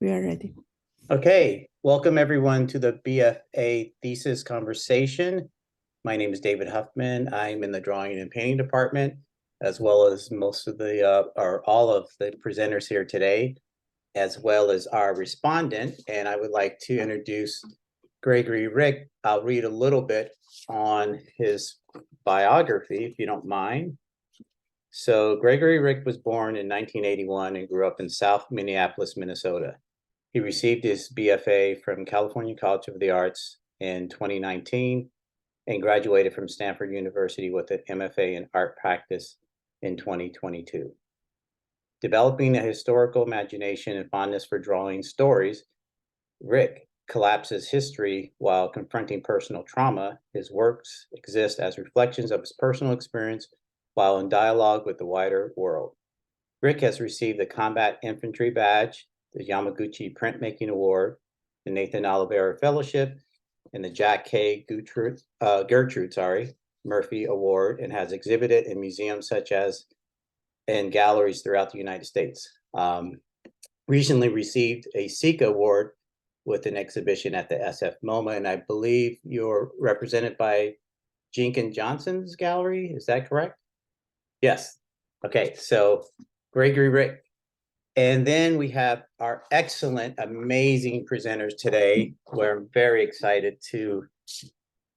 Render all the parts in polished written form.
We are ready. Okay, welcome everyone to the BFA Thesis Conversation. My name is David Huffman. I'm in the drawing and painting department, as well as most of the, or all of the presenters here today, as well as our respondent. And I would like to introduce Gregory Rick. I'll read a little bit on his biography, if you don't mind. So Gregory Rick was born in 1981 and grew up in South Minneapolis, Minnesota. He received his BFA from California College of the Arts in 2019 and graduated from Stanford University with an MFA in art practice in 2022. Developing a historical imagination and fondness for drawing stories, Rick collapses history while confronting personal trauma. His works exist as reflections of his personal experience while in dialogue with the wider world. Rick has received the Combat Infantry Badge, the Yamaguchi Printmaking Award, the Nathan Oliveira Fellowship, and the Jack K. Gertrude Murphy Award, and has exhibited in museums such as in galleries throughout the United States. Recently received a Sika Award with an exhibition at the SF MoMA, and I believe you're represented by Jenkins Johnson's gallery. Is that correct? Yes. Okay, so Gregory Rick. And then we have our excellent, amazing presenters today. We're very excited to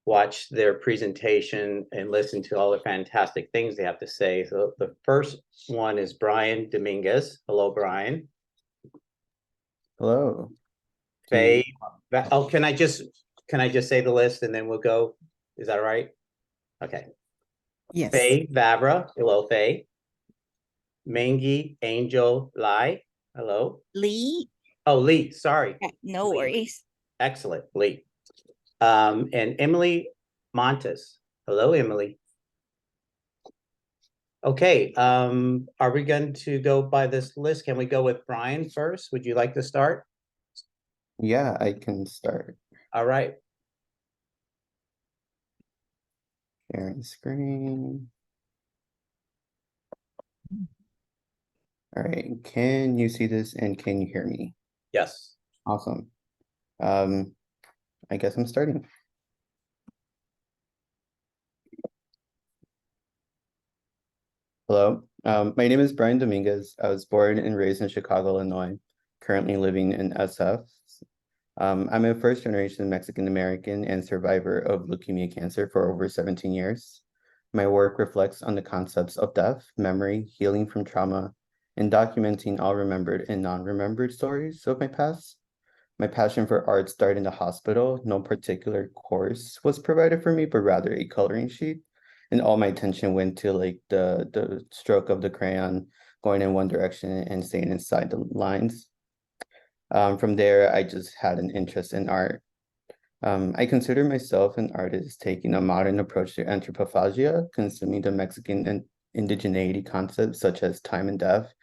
watch their presentation and listen to all the fantastic things they have to say. So the first one is Bryan Dominguez. Hello, Bryan. Hello. Faye. Oh, can I just say the list and then we'll go? Is that right? Okay. Yes. Faye Vavra. Hello, Faye. Mengqi Angel Lai. Hello. Lee. Oh, Lee. Sorry. No Lee. worries. Excellent, Lee. And Emily Montes. Hello, Emily. Okay. Are we going to go by this list? Can we go with Bryan first? Would you like to start? Yeah, I can start. All right. Sharing screen. All right, can you see this and can you hear me? Yes. Awesome. I guess I'm starting. Hello, my name is Bryan Dominguez. I was born and raised in Chicago, Illinois, currently living in SF. I'm a first-generation Mexican-American and survivor of leukemia cancer for over 17 years. My work reflects on the concepts of death, memory, healing from trauma, and documenting all remembered and non-remembered stories of my past. My passion for art started in the hospital. No particular course was provided for me, but rather a coloring sheet. And all my attention went to like the stroke of the crayon going in one direction and staying inside the lines. From there, I just had an interest in art. I consider myself an artist taking a modern approach to anthropophagia, consuming the Mexican and indigeneity concepts such as time and death,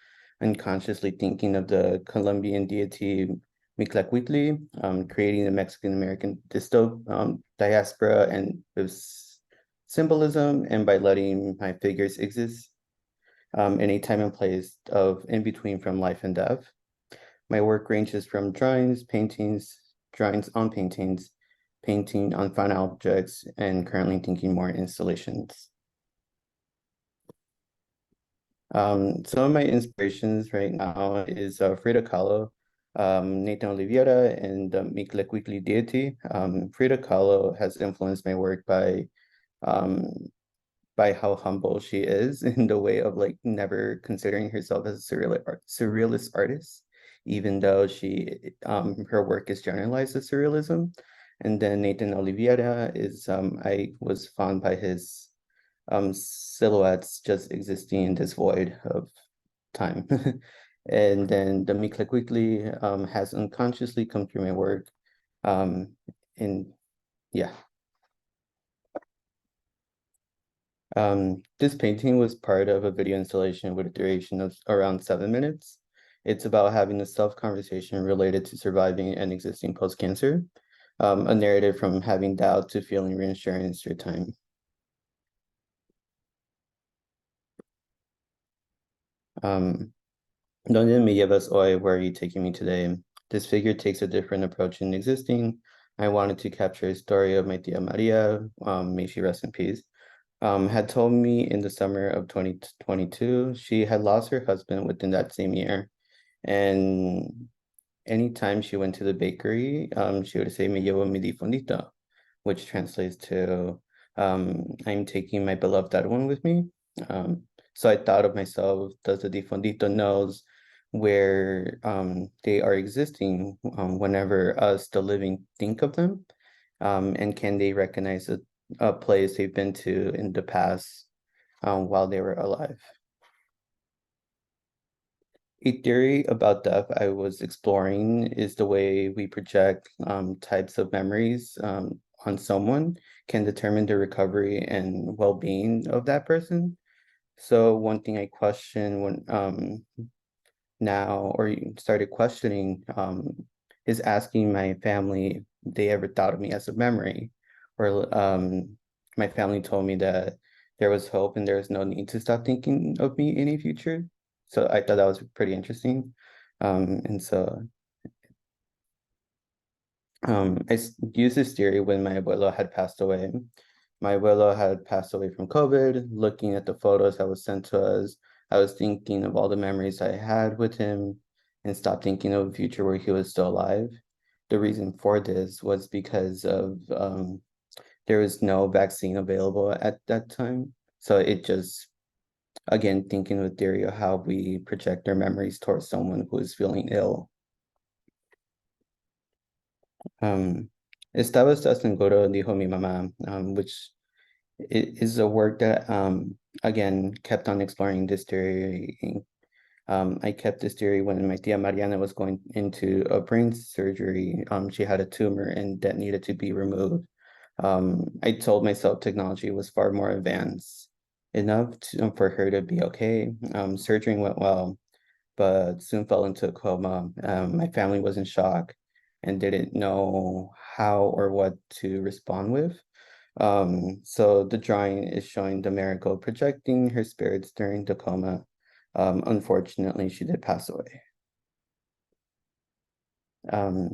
unconsciously thinking of the Colombian deity Mictlantecuhtli, creating the Mexican-American diaspora and with symbolism, and by letting my figures exist in a time and place of in between from life and death. My work ranges from drawings, paintings, drawings on paintings, painting on fine objects, and currently thinking more installations. Some of my inspirations right now is Frida Kahlo, Nathan Oliveira, and the Mictlantecuhtli deity. Frida Kahlo has influenced my work by how humble she is in the way of like never considering herself as a surrealist artist, even though her work is generalized as surrealism. And then Nathan Oliveira is I was fond by his silhouettes just existing in this void of time. And then the Mictlantecuhtli has unconsciously come through my work. This painting was part of a video installation with a duration of around 7 minutes. It's about having a self-conversation related to surviving and existing post-cancer, a narrative from having doubt to feeling reassurance through time. ¿Dónde me llevas hoy? Where are you taking me today? This figure takes a different approach in existing. I wanted to capture a story of my tia Maria, may she rest in peace, had told me in the summer of 2022, she had lost her husband within that same year. And anytime she went to the bakery, she would say, "Me llevo mi difundito," which translates to, "I'm taking my beloved dead one with me." So I thought of myself, does the difundito knows where they are existing whenever us, the living, think of them? And can they recognize a place they've been to in the past while they were alive? A theory about death I was exploring is the way we project types of memories on someone can determine the recovery and well-being of that person. So one thing I question when now or started questioning is asking my family if they ever thought of me as a memory, or my family told me that there was hope and there was no need to stop thinking of me in the future. So I thought that was pretty interesting. And so used this theory when my abuelo had passed away. My abuelo had passed away from COVID. Looking at the photos that was sent to us, I was thinking of all the memories I had with him and stopped thinking of a future where he was still alive. The reason for this was because of there was no vaccine available at that time. So it just, again, thinking of the theory of how we project our memories towards someone who is feeling ill. Estás en Goro, dijo mi mamá, which is a work that, again, kept on exploring this theory. I kept this theory when my tia Mariana was going into a brain surgery. She had a tumor and that needed to be removed. I told myself technology was far more advanced enough for her to be okay. Surgery went well, but soon fell into a coma. My family was in shock and didn't know how or what to respond with. So the drawing is showing the miracle projecting her spirits during the coma. Unfortunately, she did pass away.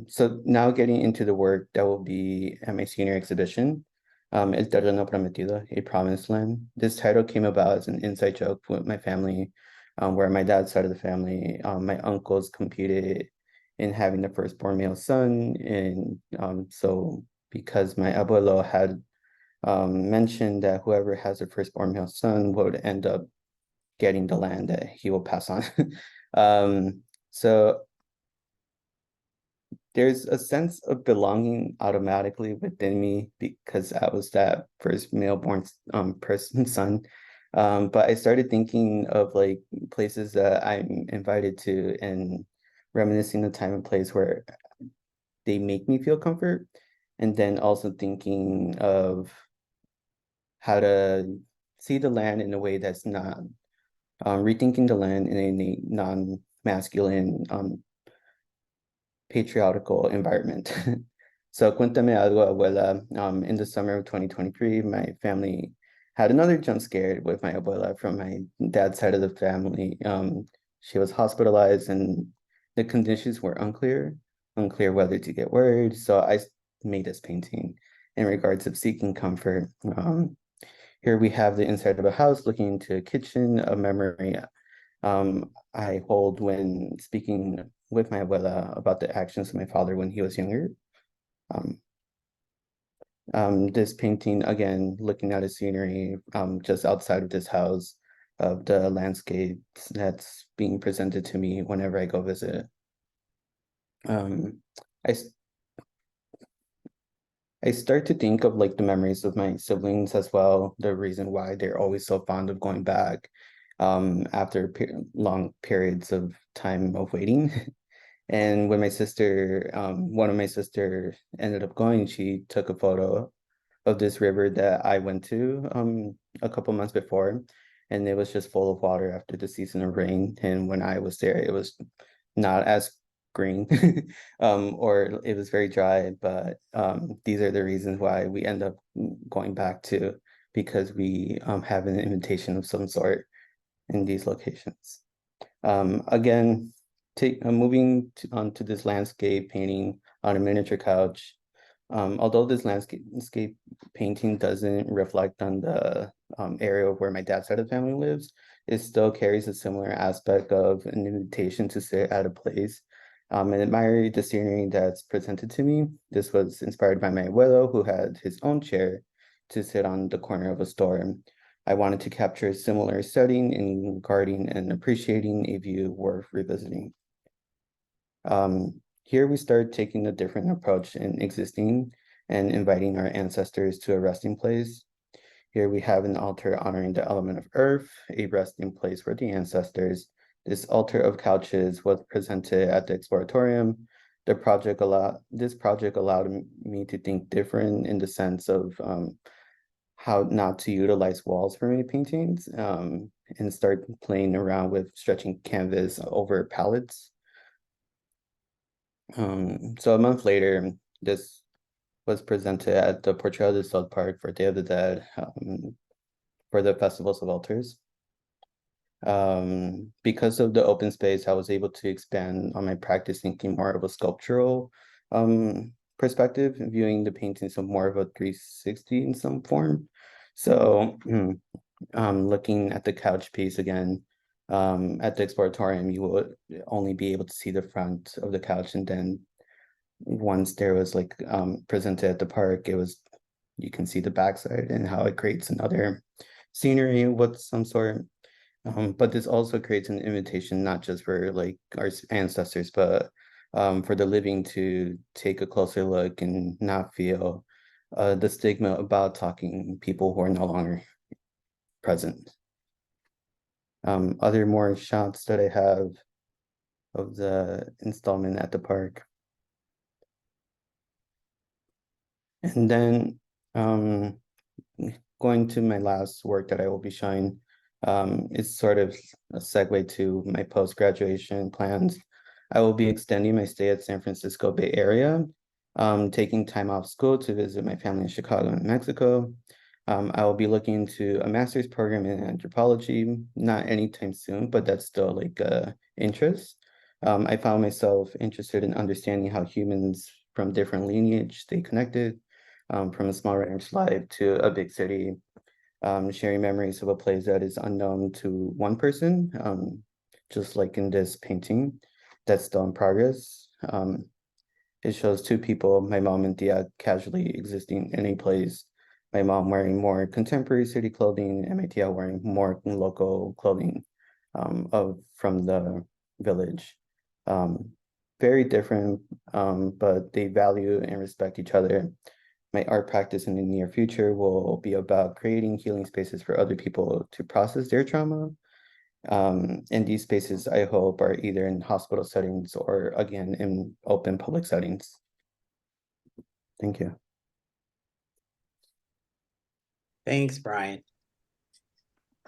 So now getting into the work that will be at my senior exhibition, El Terreno Prometido, A Promised Land. This title came about as an inside joke with my family, where my dad's side of the family, my uncles competed in having the firstborn male son. And so because my abuelo had mentioned that whoever has a firstborn male son would end up getting the land that he will pass on. So there's a sense of belonging automatically within me because I was that first male-born person's son. But I started thinking of like places that I'm invited to and reminiscing the time and place where they make me feel comfort. And then also thinking of how to see the land in a way that's not rethinking the land in a non-masculine patriarchal environment. So cuéntame algo, abuela. In the summer of 2023, my family had another jump scare with my abuela from my dad's side of the family. She was hospitalized and the conditions were unclear whether to get worried. So I made this painting in regards of seeking comfort. Here we have the inside of a house looking into a kitchen, a memory I hold when speaking with my abuela about the actions of my father when he was younger. This painting, again, looking at a scenery just outside of this house of the landscapes that's being presented to me whenever I go visit. Um, I, I start to think of like the memories of my siblings as well, the reason why they're always so fond of going back after long periods of time of waiting. And when my sister, one of my sister ended up going, she took a photo of this river that I went to a couple months before, and it was just full of water after the season of rain. And when I was there, it was not as green, or it was very dry. But these are the reasons why we end up going back to, because we have an invitation of some sort in these locations. Again, moving onto this landscape painting on a miniature couch. Although this landscape painting doesn't reflect on the area where my dad's side of the family lives, it still carries a similar aspect of an invitation to sit at a place and admire the scenery that's presented to me. This was inspired by my abuelo, who had his own chair to sit on the corner of a store. I wanted to capture a similar setting in guarding and appreciating a view worth revisiting. Here we start taking a different approach in existing and inviting our ancestors to a resting place. Here we have an altar honoring the element of earth, a resting place for the ancestors. This altar of couches was presented at the exploratorium. This project allowed me to think different in the sense of how not to utilize walls for my paintings and start playing around with stretching canvas over palettes. So a month later, this was presented at the Portrayal de Sol Park for Day of the Dead for the Festivals of Altars. Because of the open space, I was able to expand on my practice, thinking more of a sculptural perspective, viewing the paintings of more of a 360 in some form. So looking at the couch piece again, at the exploratorium, you would only be able to see the front of the couch, and then once there was like presented at the park, you can see the backside and how it creates another scenery with some sort. But this also creates an invitation not just for like our ancestors, but for the living to take a closer look and not feel the stigma about talking people who are no longer present. Other more shots that I have of the installment at the park. And then going to my last work that I will be showing is sort of a segue to my post-graduation plans. I will be extending my stay at San Francisco Bay Area, taking time off school to visit my family in Chicago and Mexico. I will be looking into a master's program in anthropology, not anytime soon, but that's still like a interest. I found myself interested in understanding how humans from different lineage stay connected, from a small ranch life to a big city, sharing memories of a place that is unknown to one person, just like in this painting that's still in progress. It shows two people, my mom and Dia, casually existing in a place. My mom wearing more contemporary city clothing and my Dia wearing more local clothing from the village. Very different, but they value and respect each other. My art practice in the near future will be about creating healing spaces for other people to process their trauma. And these spaces, I hope, are either in hospital settings or, again, in open public settings. Thank you. Thanks, Bryan.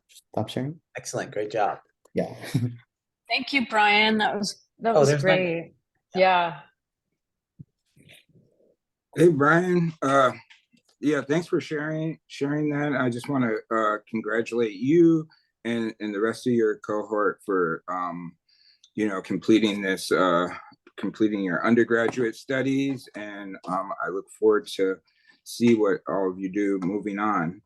Stop sharing. Excellent. Great job. Yeah. Thank you, Bryan. That was there's great. Yeah. Hey, Bryan. Yeah, thanks for sharing that. I just want to congratulate you and the rest of your cohort for completing your undergraduate studies, and I look forward to see what all of you do moving on.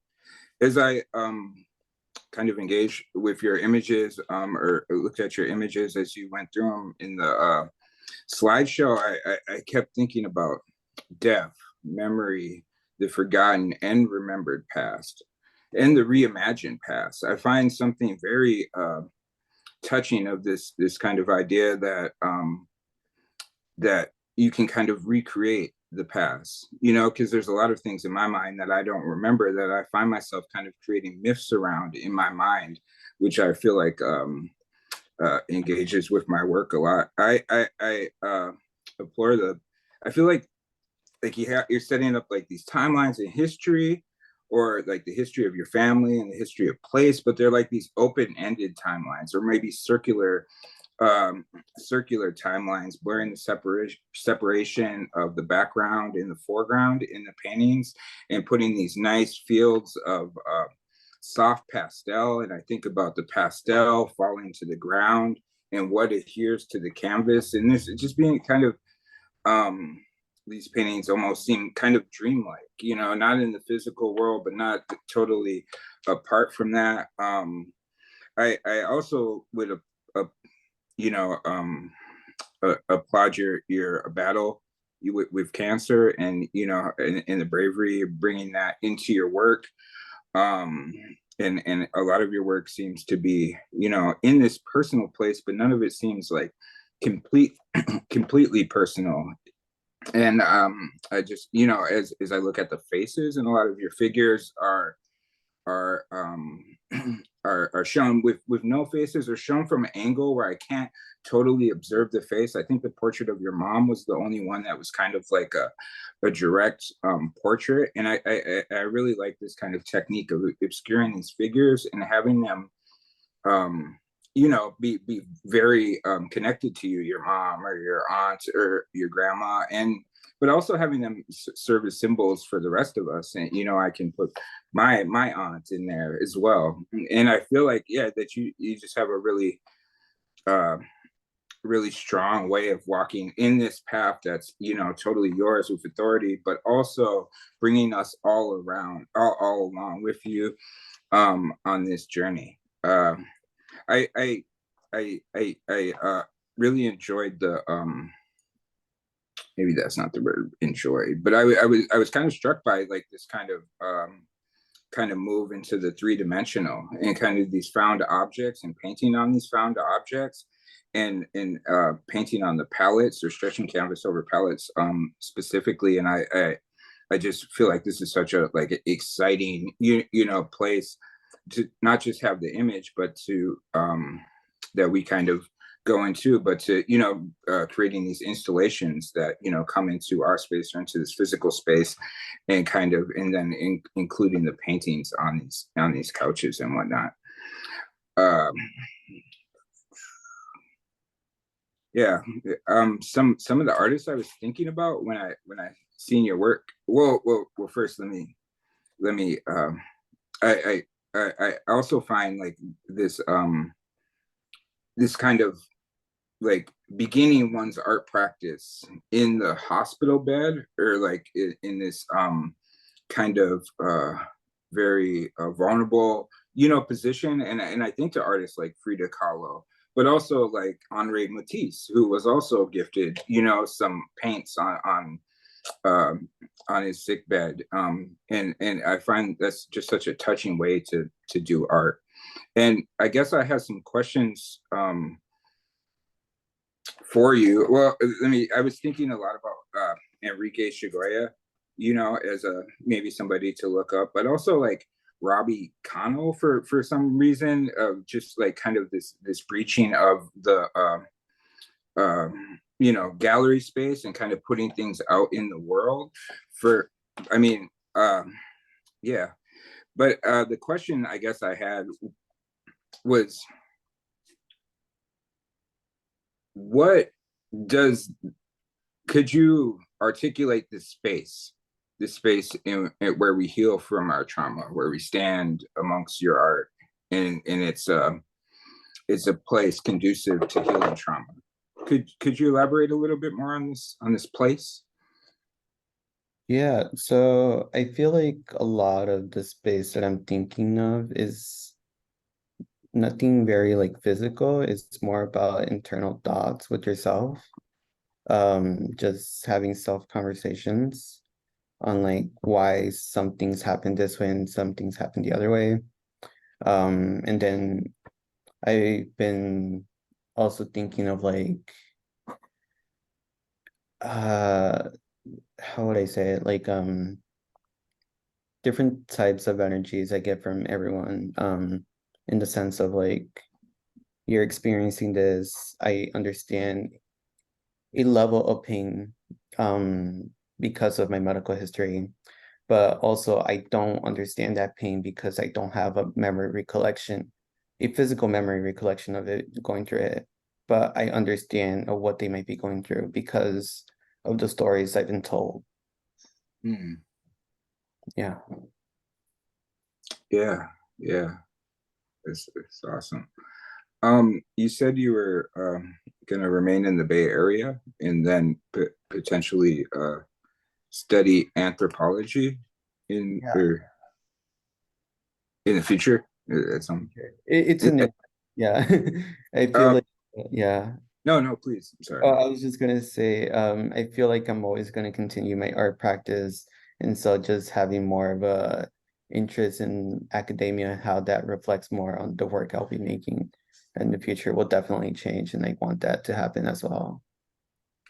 As I kind of engaged with your images or looked at your images as you went through them in the slideshow, I kept thinking about death, memory, the forgotten and remembered past, and the reimagined past. I find something very touching of this kind of idea that that you can kind of recreate the past, because there's a lot of things in my mind that I don't remember, that I find myself kind of creating myths around in my mind, which I feel like engages with my work a lot. I applaud I feel like you're setting up like these timelines in history, or like the history of your family and the history of place, but they're like these open-ended timelines, or maybe circular timelines, blurring the separation of the background and the foreground in the paintings, and putting these nice fields of soft pastel. And I think about the pastel falling to the ground and what adheres to the canvas, and this just being kind of these paintings almost seem kind of dreamlike, you know, not in the physical world, but not totally apart from that. I also would you know, applaud your battle with cancer, and you know, and the bravery of bringing that into your work. And a lot of your work seems to be, you know, in this personal place, but none of it seems like completely personal. And I just, you know, as I look at the faces, and a lot of your figures are are shown with no faces, or shown from an angle where I can't totally observe the face. I think the portrait of your mom was the only one that was kind of like a direct portrait, and I really like this kind of technique of obscuring these figures and having them you know, be very connected to you, your mom or your aunt or your grandma, and but also having them serve as symbols for the rest of us. And you know, I can put my aunt in there as well, and I feel like, yeah, that you just have a really really strong way of walking in this path that's, you know, totally yours with authority, but also bringing us all around, all along with you on this journey. I really enjoyed the maybe that's not the word enjoyed, but I was kind of struck by like this kind of move into the three-dimensional, and kind of these found objects, and painting on these found objects, and painting on the palettes, or stretching canvas over palettes specifically. And I just feel like this is such a like exciting you know place to not just have the image, but to that we kind of go into, but to, you know, creating these installations that, you know, come into our space or into this physical space, and kind of, and then including the paintings on these couches and whatnot. Yeah, some of the artists I was thinking about when I seen your work. Well, first let me I also find like this this kind of like beginning one's art practice in the hospital bed, or like in this kind of very vulnerable, you know, position. And I think to artists like Frida Kahlo, but also like Henri Matisse, who was also gifted, you know, some paints on his sick bed. And I find that's just such a touching way to do art. And I guess I have some questions for you. Well, I was thinking a lot about Enrique Chagoya, you know, as a maybe somebody to look up, but also like Robbie Cano for some reason, of just like kind of this breaching of the you know, gallery space, and kind of putting things out in the world for, I mean, yeah. But the question I guess I had was, could you articulate this space in where we heal from our trauma, where we stand amongst your art, and it's a place conducive to healing trauma? Could you elaborate a little bit more on this place? Yeah, so I feel like a lot of the space that I'm thinking of is nothing very like physical. It's more about internal thoughts with yourself. Just having self conversations on like why some things happen this way and some things happen the other way. And then I've been also thinking of like how would I say it? Like different types of energies I get from everyone. In the sense of like you're experiencing this, I understand a level of pain because of my medical history, but also I don't understand that pain because I don't have a memory recollection, a physical memory recollection of it going through it. But I understand of what they might be going through because of the stories I've been told. Mm. Yeah. Yeah, it's awesome. You said you were gonna remain in the Bay Area and then potentially study anthropology in Yeah. or in the future at some. It's yeah. I feel Um, like yeah. no, please. I'm sorry. I was just gonna say, I feel like I'm always gonna continue my art practice, and so just having more of a interest in academia, how that reflects more on the work I'll be making in the future will definitely change, and I want that to happen as well.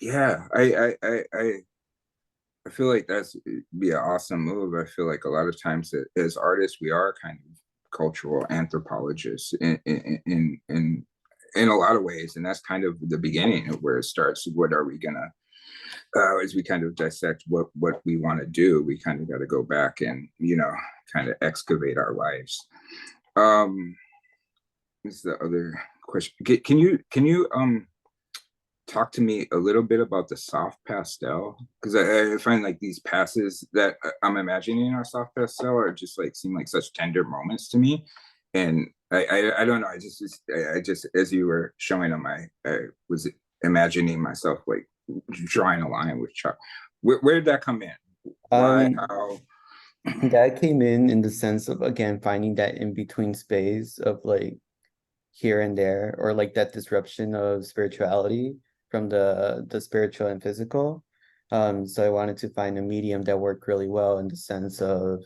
Yeah, I feel like that's be an awesome move. I feel like a lot of times as artists, we are kind of cultural anthropologists in a lot of ways, and that's kind of the beginning of where it starts. What are we gonna as we kind of dissect what we want to do? We kind of got to go back and kind of excavate our lives. Is the other question? Can you talk to me a little bit about the soft pastel, because I find like these passes that I'm imagining are soft pastel are just like seem like such tender moments to me, and I don't know, I just as you were showing them, I was imagining myself like drawing a line with chalk. Where did that come in? Why? How? That came in the sense of, again, finding that in between space of like here and there, or like that disruption of spirituality from the spiritual and physical. So I wanted to find a medium that worked really well in the sense of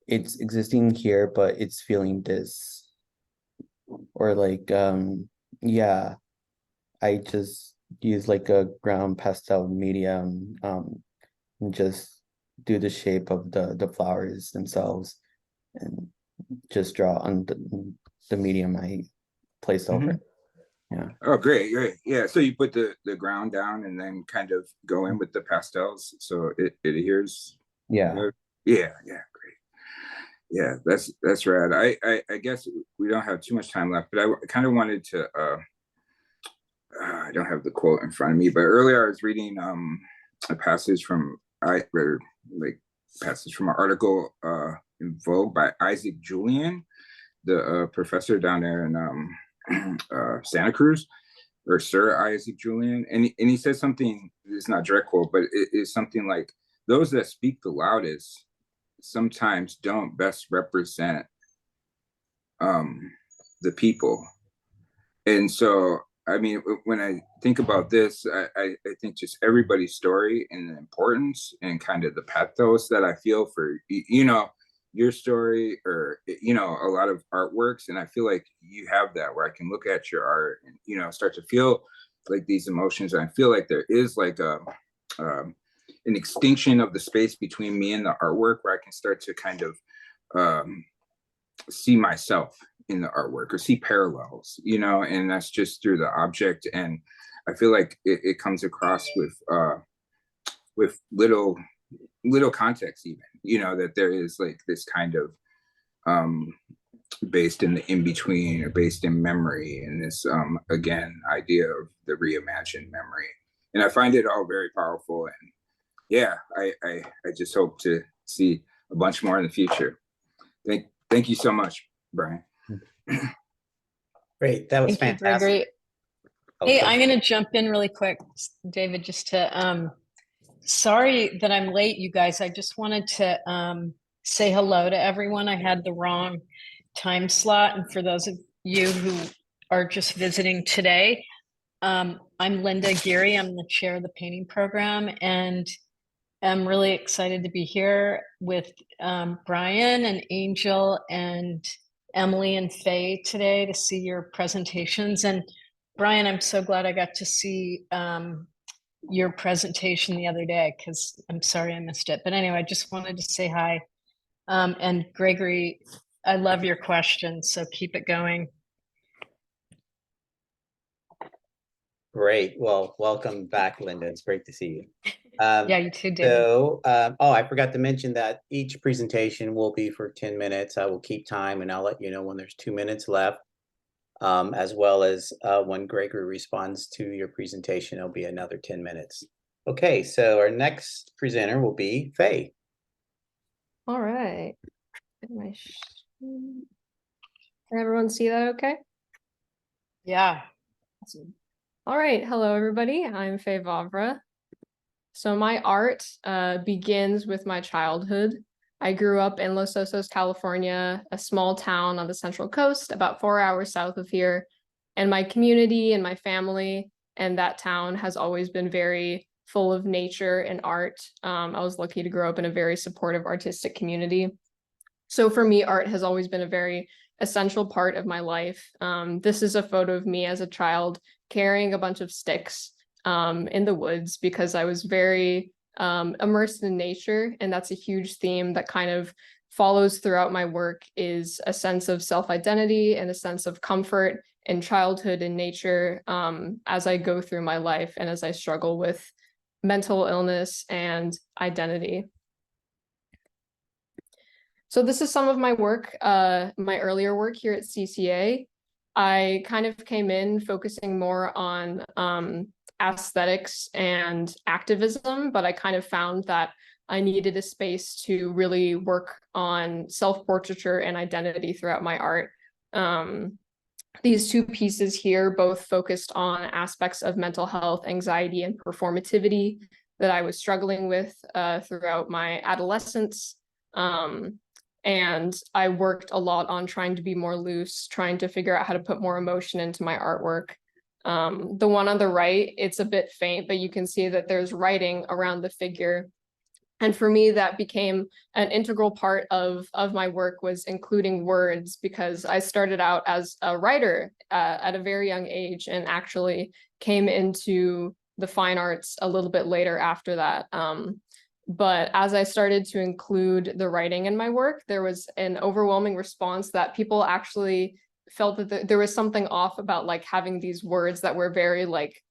it's existing here, but it's feeling this. Or like, yeah, I just use like a ground pastel medium, and just do the shape of the flowers themselves and just draw on the medium I placed over it. Yeah. Oh, great. Yeah. So you put the ground down and then kind of go in with the pastels, so it adheres. Yeah. Yeah. Great. Yeah, that's rad. I guess we don't have too much time left, but I kind of wanted to. I don't have the quote in front of me, but earlier I was reading a passage from passage from an article in Vogue by Isaac Julian, the professor down there in Santa Cruz, or Sir Isaac Julian, and he says something. It's not direct quote, but it is something like, "Those that speak the loudest sometimes don't best represent the people." And so, I mean, when I think about this, I think just everybody's story and the importance and kind of the pathos that I feel for, your story, or, a lot of artworks. And I feel like you have that, where I can look at your art and, start to feel like these emotions. And I feel like there is like an extinction of the space between me and the artwork, where I can start to kind of see myself in the artwork or see parallels, and that's just through the object. And I feel like it comes across with little context, even, that there is like this kind of based in the in-between, or based in memory, and this again idea of the reimagined memory. And I find it all very powerful. And yeah, I just hope to see a bunch more in the future. Thank you so much, Bryan. Great, that was Thank you, fantastic. Gregory. Okay. Hey, I'm going to jump in really quick, David, just to, sorry that I'm late, you guys. I just wanted to say hello to everyone. I had the wrong time slot. And for those of you who are just visiting today, I'm Linda Geary. I'm the chair of the painting program, and I'm really excited to be here with Bryan and Angel and Emily and Faye today to see your presentations. And Bryan, I'm so glad I got to see your presentation the other day, because I'm sorry I missed it. But anyway, I just wanted to say hi. And Gregory, I love your questions, so keep it going. Great. Well, welcome back, Linda. It's great to see you. Yeah, you too, David. So, I forgot to mention that each presentation will be for 10 minutes. I will keep time, and I'll let you know when there's 2 minutes left, as well as when Gregory responds to your presentation, it'll be another 10 minutes. Okay, so our next presenter will be Faye. All right. Can everyone see that okay? Yeah. All right. Hello, everybody. I'm Faye Vavra. So my art begins with my childhood. I grew up in Los Osos, California, a small town on the Central Coast, about 4 hours south of here. And my community and my family and that town has always been very full of nature and art. I was lucky to grow up in a very supportive artistic community. So for me, art has always been a very essential part of my life. This is a photo of me as a child carrying a bunch of sticks in the woods because I was very immersed in nature. And that's a huge theme that kind of follows throughout my work, is a sense of self-identity and a sense of comfort in childhood and nature as I go through my life and as I struggle with mental illness and identity. So this is some of my work, my earlier work here at CCA. I kind of came in focusing more on aesthetics and activism, but I kind of found that I needed a space to really work on self-portraiture and identity throughout my art. These two pieces here both focused on aspects of mental health, anxiety, and performativity that I was struggling with throughout my adolescence. And I worked a lot on trying to be more loose, trying to figure out how to put more emotion into my artwork. The one on the right, it's a bit faint, but you can see that there's writing around the figure. And for me, that became an integral part of my work, was including words, because I started out as a writer at a very young age and actually came into the fine arts a little bit later after that. But as I started to include the writing in my work, there was an overwhelming response that people actually felt that there was something off about like having these words that were very like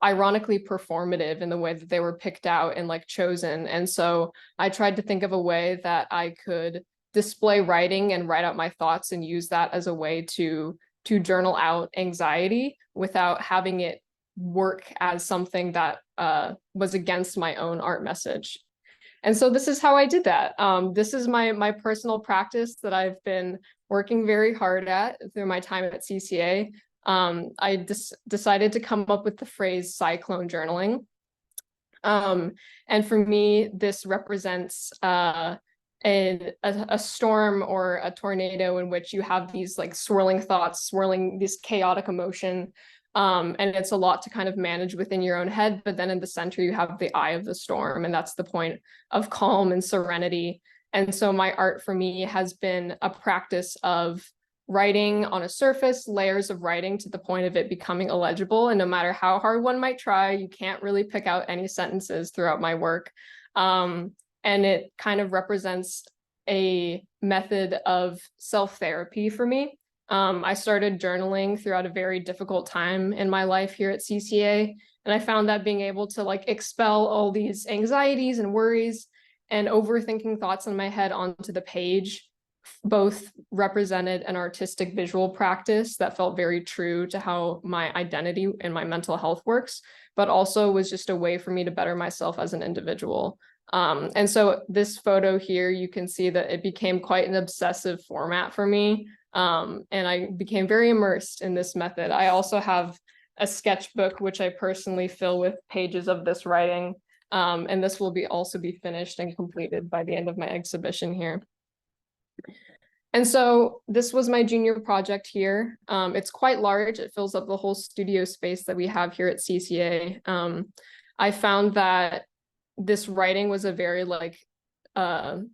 ironically performative in the way that they were picked out and like chosen. And so I tried to think of a way that I could display writing and write out my thoughts and use that as a way to journal out anxiety without having it work as something that was against my own art message. And so this is how I did that. This is my personal practice that I've been working very hard at through my time at CCA. I decided to come up with the phrase cyclone journaling. And for me, this represents a storm or a tornado in which you have these like swirling thoughts, swirling this chaotic emotion. And it's a lot to kind of manage within your own head, but then in the center, you have the eye of the storm, and that's the point of calm and serenity. And so my art for me has been a practice of writing on a surface, layers of writing to the point of it becoming illegible. And no matter how hard one might try, you can't really pick out any sentences throughout my work. And it kind of represents a method of self-therapy for me. I started journaling throughout a very difficult time in my life here at CCA. And I found that being able to like expel all these anxieties and worries and overthinking thoughts in my head onto the page both represented an artistic visual practice that felt very true to how my identity and my mental health works, but also was just a way for me to better myself as an individual. And so this photo here, you can see that it became quite an obsessive format for me. And I became very immersed in this method. I also have a sketchbook, which I personally fill with pages of this writing. And this will also be finished and completed by the end of my exhibition here. And so this was my junior project here. It's quite large. It fills up the whole studio space that we have here at CCA. I found that this writing was a very like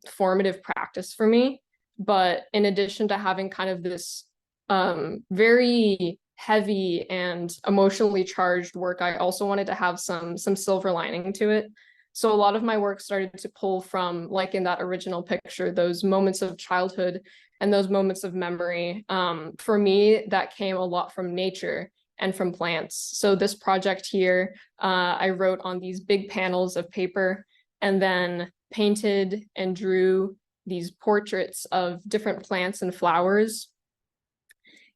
formative practice for me. But in addition to having kind of this very heavy and emotionally charged work, I also wanted to have some silver lining to it. So a lot of my work started to pull from, like in that original picture, those moments of childhood and those moments of memory. For me, that came a lot from nature and from plants. So this project here, I wrote on these big panels of paper and then painted and drew these portraits of different plants and flowers.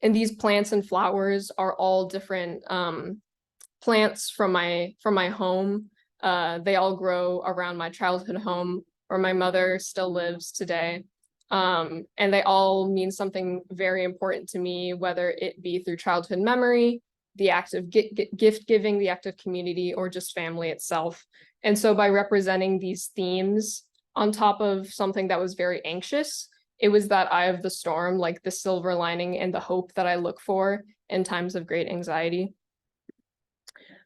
And these plants and flowers are all different plants from my home. They all grow around my childhood home where my mother still lives today. And they all mean something very important to me, whether it be through childhood memory, the act of gift giving, the act of community, or just family itself. And so by representing these themes on top of something that was very anxious, it was that eye of the storm, like the silver lining and the hope that I look for in times of great anxiety.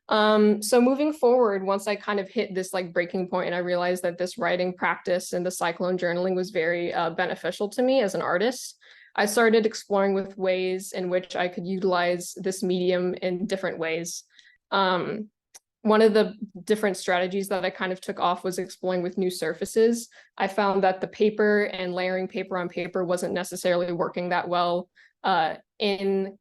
So moving forward, once I kind of hit this like breaking point and I realized that this writing practice and the cyclone journaling was very beneficial to me as an artist, I started exploring with ways in which I could utilize this medium in different ways. One of the different strategies that I kind of took off was exploring with new surfaces. I found that the paper and layering paper on paper wasn't necessarily working that well in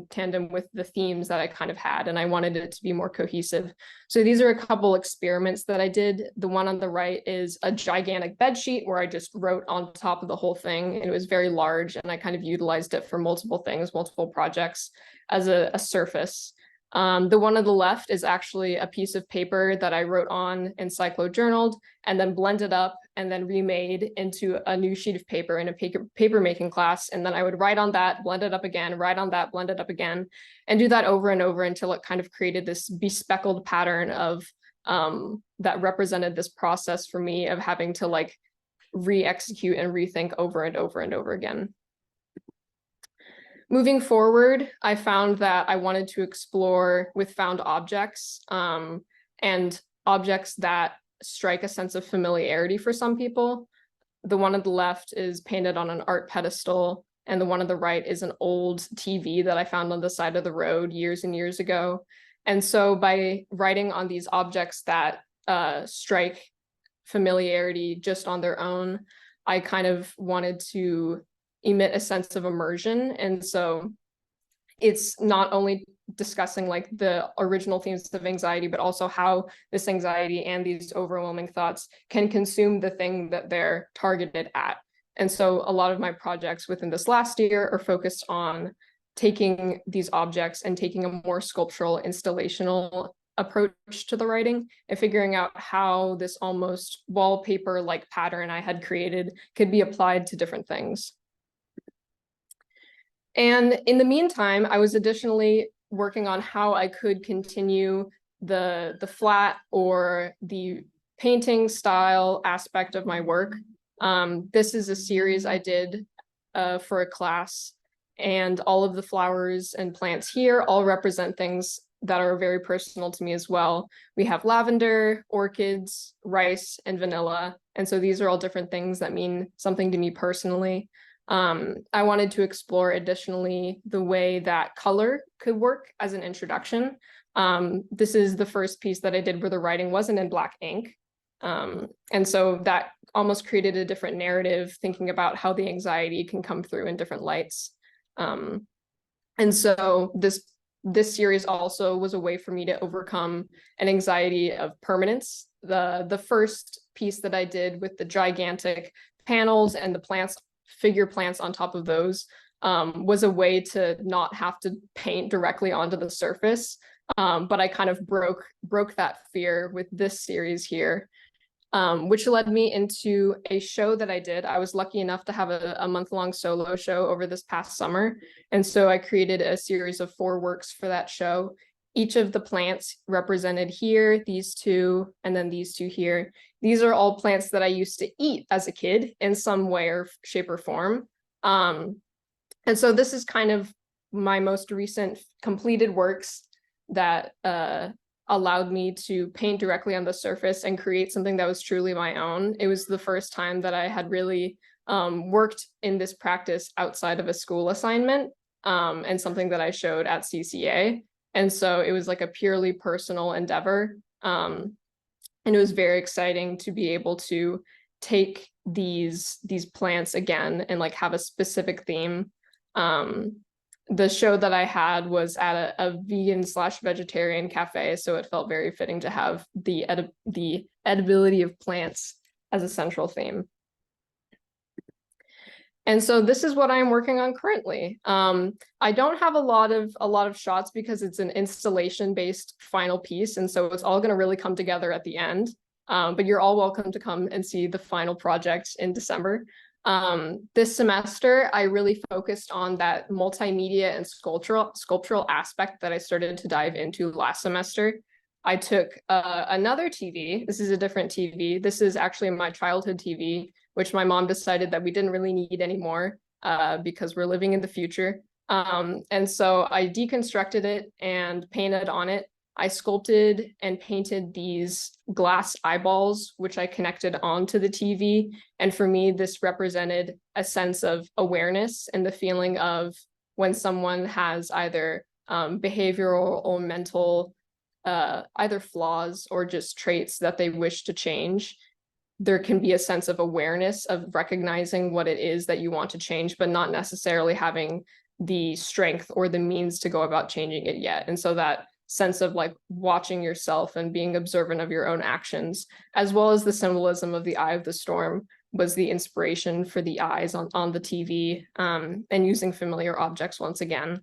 tandem with the themes that I kind of had, and I wanted it to be more cohesive. So these are a couple experiments that I did. The one on the right is a gigantic bed sheet where I just wrote on top of the whole thing, and it was very large, and I kind of utilized it for multiple things, multiple projects as a surface. The one on the left is actually a piece of paper that I wrote on and cyclo-journaled and then blended up and then remade into a new sheet of paper in a paper making class. And then I would write on that, blend it up again, write on that, blend it up again, and do that over and over until it kind of created this bespeckled pattern of that represented this process for me of having to like re-execute and rethink over and over and over again. Moving forward, I found that I wanted to explore with found objects and objects that strike a sense of familiarity for some people. The one on the left is painted on an art pedestal, and the one on the right is an old TV that I found on the side of the road years and years ago. And so by writing on these objects that strike familiarity just on their own, I kind of wanted to emit a sense of immersion. And so it's not only discussing like the original themes of anxiety, but also how this anxiety and these overwhelming thoughts can consume the thing that they're targeted at. And so a lot of my projects within this last year are focused on taking these objects and taking a more sculptural, installational approach to the writing and figuring out how this almost wallpaper-like pattern I had created could be applied to different things. And in the meantime, I was additionally working on how I could continue the flat or the painting style aspect of my work. This is a series I did for a class, and all of the flowers and plants here all represent things that are very personal to me as well. We have lavender, orchids, rice, and vanilla. And so these are all different things that mean something to me personally. I wanted to explore additionally the way that color could work as an introduction. This is the first piece that I did where the writing wasn't in black ink. And so that almost created a different narrative, thinking about how the anxiety can come through in different lights. And so this series also was a way for me to overcome an anxiety of permanence. The first piece that I did with the gigantic panels and the plants, figure plants on top of those, was a way to not have to paint directly onto the surface. But I kind of broke that fear with this series here, which led me into a show that I did. I was lucky enough to have a month-long solo show over this past summer. And so I created a series of 4 works for that show. Each of the plants represented here, these 2, and then these 2 here. These are all plants that I used to eat as a kid in some way or shape or form. And so this is kind of my most recent completed works that allowed me to paint directly on the surface and create something that was truly my own. It was the first time that I had really worked in this practice outside of a school assignment, and something that I showed at CCA. And so it was like a purely personal endeavor. And it was very exciting to be able to take these plants again and like have a specific theme. The show that I had was at a vegan/vegetarian cafe, so it felt very fitting to have the edibility of plants as a central theme. And so this is what I'm working on currently. I don't have a lot of shots because it's an installation-based final piece, and so it's all going to really come together at the end. But you're all welcome to come and see the final project in December. This semester, I really focused on that multimedia and sculptural aspect that I started to dive into last semester. I took another TV. This is a different TV. This is actually my childhood TV, which my mom decided that we didn't really need anymore because we're living in the future. And so I deconstructed it and painted on it. I sculpted and painted these glass eyeballs, which I connected onto the TV. And for me, this represented a sense of awareness and the feeling of when someone has either behavioral or mental, either flaws or just traits that they wish to change. There can be a sense of awareness of recognizing what it is that you want to change, but not necessarily having the strength or the means to go about changing it yet. And so that sense of like watching yourself and being observant of your own actions, as well as the symbolism of the eye of the storm, was the inspiration for the eyes on the TV, and using familiar objects once again.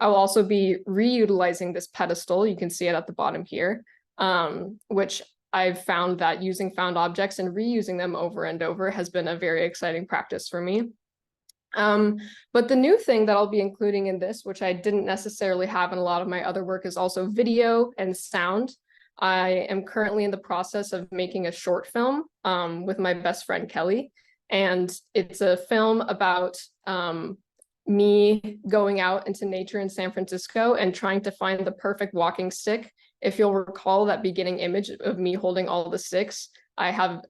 I will also be reutilizing this pedestal. You can see it at the bottom here, which I've found that using found objects and reusing them over and over has been a very exciting practice for me. But the new thing that I'll be including in this, which I didn't necessarily have in a lot of my other work, is also video and sound. I am currently in the process of making a short film with my best friend Kelly, and it's a film about me going out into nature in San Francisco and trying to find the perfect walking stick. If you'll recall that beginning image of me holding all the sticks, I have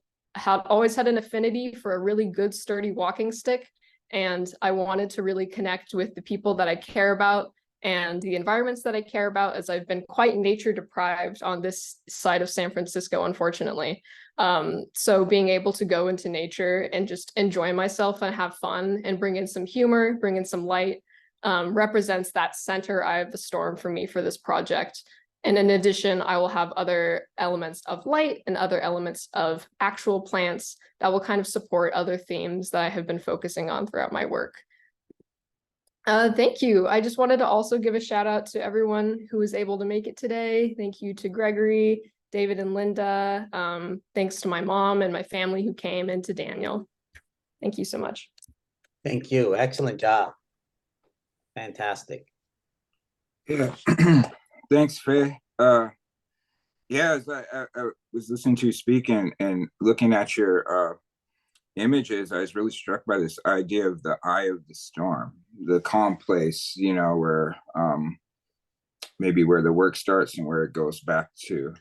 always had an affinity for a really good sturdy walking stick. And I wanted to really connect with the people that I care about and the environments that I care about, as I've been quite nature deprived on this side of San Francisco, unfortunately. So being able to go into nature and just enjoy myself and have fun and bring in some humor, bring in some light, represents that center eye of the storm for me for this project. And in addition, I will have other elements of light and other elements of actual plants that will kind of support other themes that I have been focusing on throughout my work. Thank you. I just wanted to also give a shout out to everyone who was able to make it today. Thank you to Gregory, David, and Linda. Thanks to my mom and my family who came, and to Daniel. Thank you so much. Thank you. Excellent job. Fantastic. Yeah. Thanks, Faye. Yeah, as I was listening to you speak and looking at your images, I was really struck by this idea of the eye of the storm, the calm place, you know, where maybe where the work starts and where it goes back to.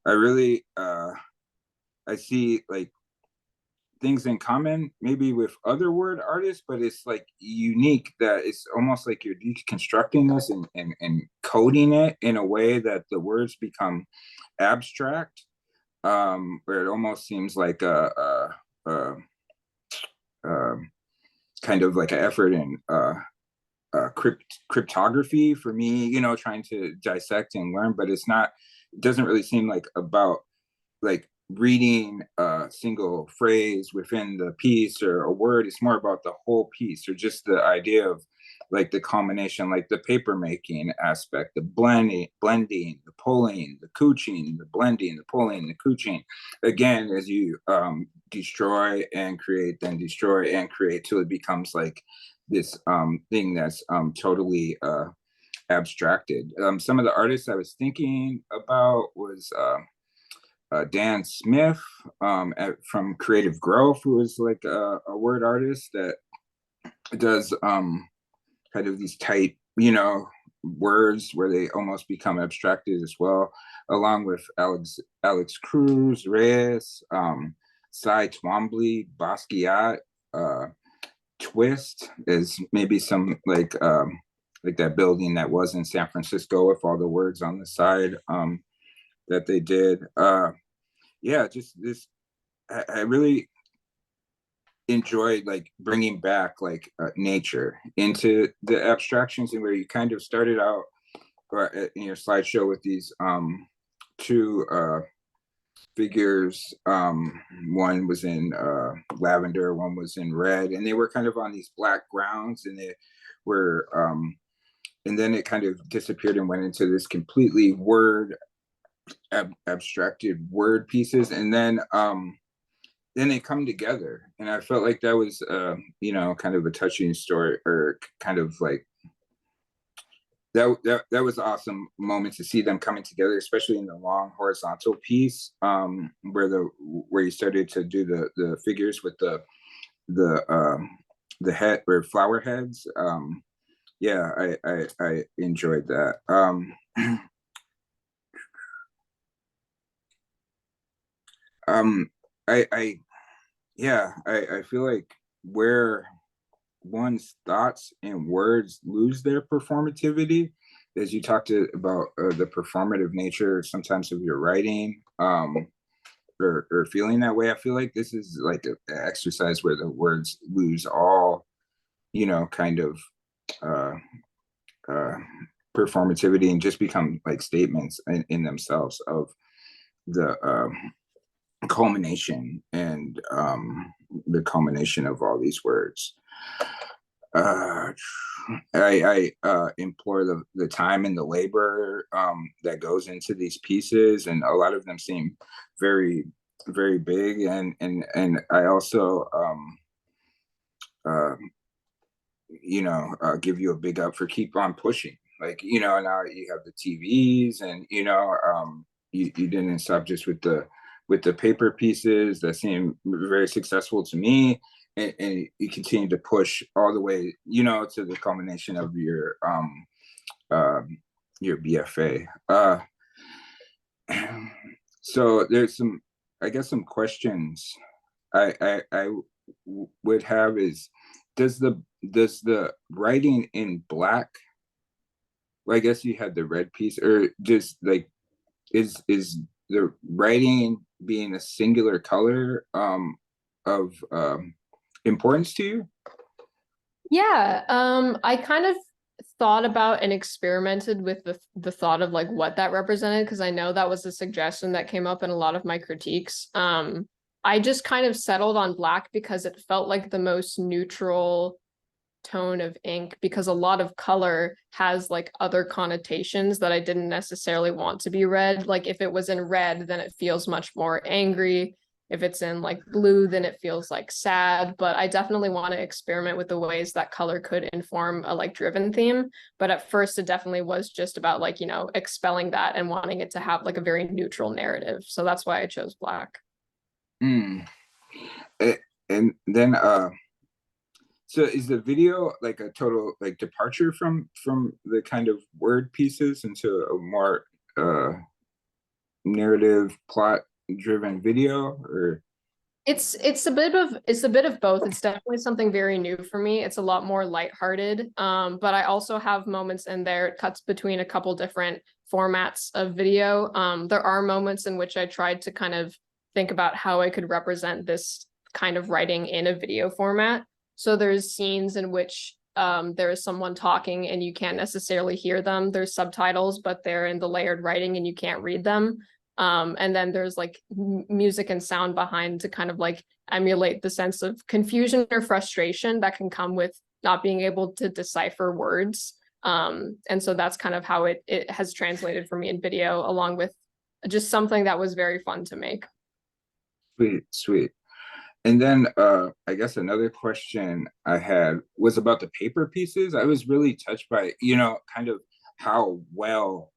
I really I see like things in common maybe with other word artists, but it's like unique that it's almost like you're deconstructing this and coding it in a way that the words become abstract, where it almost seems like a kind of like an effort in cryptography for me, you know, trying to dissect and learn, but it's not, it doesn't really seem like about like reading a single phrase within the piece or a word. It's more about the whole piece, or just the idea of like the combination, like the paper making aspect, the blending, the pulling, the couching, the blending, the pulling, the couching. Again, as you destroy and create, then destroy and create, till it becomes like this thing that's totally abstracted. Some of the artists I was thinking about was Dan Smith from Creative Growth, who is like a word artist that does kind of these tight, you know, words where they almost become abstracted as well, along with Alex Cruz, Reyes, Cy Twombly, Basquiat, Twist is maybe some like that building that was in San Francisco with all the words on the side that they did. Yeah, just this, I really enjoyed like bringing back like nature into the abstractions, and where you kind of started out in your slideshow with these two figures. One was in lavender, one was in red, and they were kind of on these black grounds, and they were and then it kind of disappeared and went into this completely abstracted word pieces. And then then they come together, and I felt like that was you know, kind of a touching story, or kind of like that was an awesome moment to see them coming together, especially in the long horizontal piece, where you started to do the figures with the head or flower heads. Yeah, I enjoyed that. um I yeah, I feel like where one's thoughts and words lose their performativity, as you talked about the performative nature sometimes of your writing, or feeling that way. I feel like this is like an exercise where the words lose all, you know, kind of uh, uh, performativity, and just become like statements in themselves of the culmination, and the culmination of all these words. uh I implore the time and the labor that goes into these pieces, and a lot of them seem very, very big, and I also uh you know, give you a big up for keep on pushing. Like, you know, now you have the TVs, and you know, you didn't stop just with the paper pieces that seem very successful to me, and you continue to push all the way, you know, to the culmination of your BFA. So there's some, I guess, some questions I would have is, does the writing in black, well, I guess you had the red piece, or just like, is the writing being a singular color of importance to you? Yeah, I kind of thought about and experimented with the thought of like what that represented, because I know that was a suggestion that came up in a lot of my critiques. I just kind of settled on black because it felt like the most neutral tone of ink, because a lot of color has like other connotations that I didn't necessarily want to be read. Like if it was in red, then it feels much more angry. If it's in like blue, then it feels like sad. But I definitely want to experiment with the ways that color could inform a like driven theme. But at first it definitely was just about like, you know, expelling that and wanting it to have like a very neutral narrative. So that's why I chose black. Mm. And then so is the video like a total like departure from the kind of word pieces into a more narrative plot driven video, or? It's a bit of both. It's definitely something very new for me. It's a lot more lighthearted. But I also have moments in there. It cuts between a couple different formats of video. There are moments in which I tried to kind of think about how I could represent this kind of writing in a video format. So there's scenes in which there is someone talking and you can't necessarily hear them. There's subtitles, but they're in the layered writing and you can't read them. And then there's like music and sound behind to kind of like emulate the sense of confusion or frustration that can come with not being able to decipher words. And so that's kind of how it has translated for me in video, along with just something that was very fun to make. Sweet, sweet. And then I guess another question I had was about the paper pieces. I was really touched by, you know, kind of how well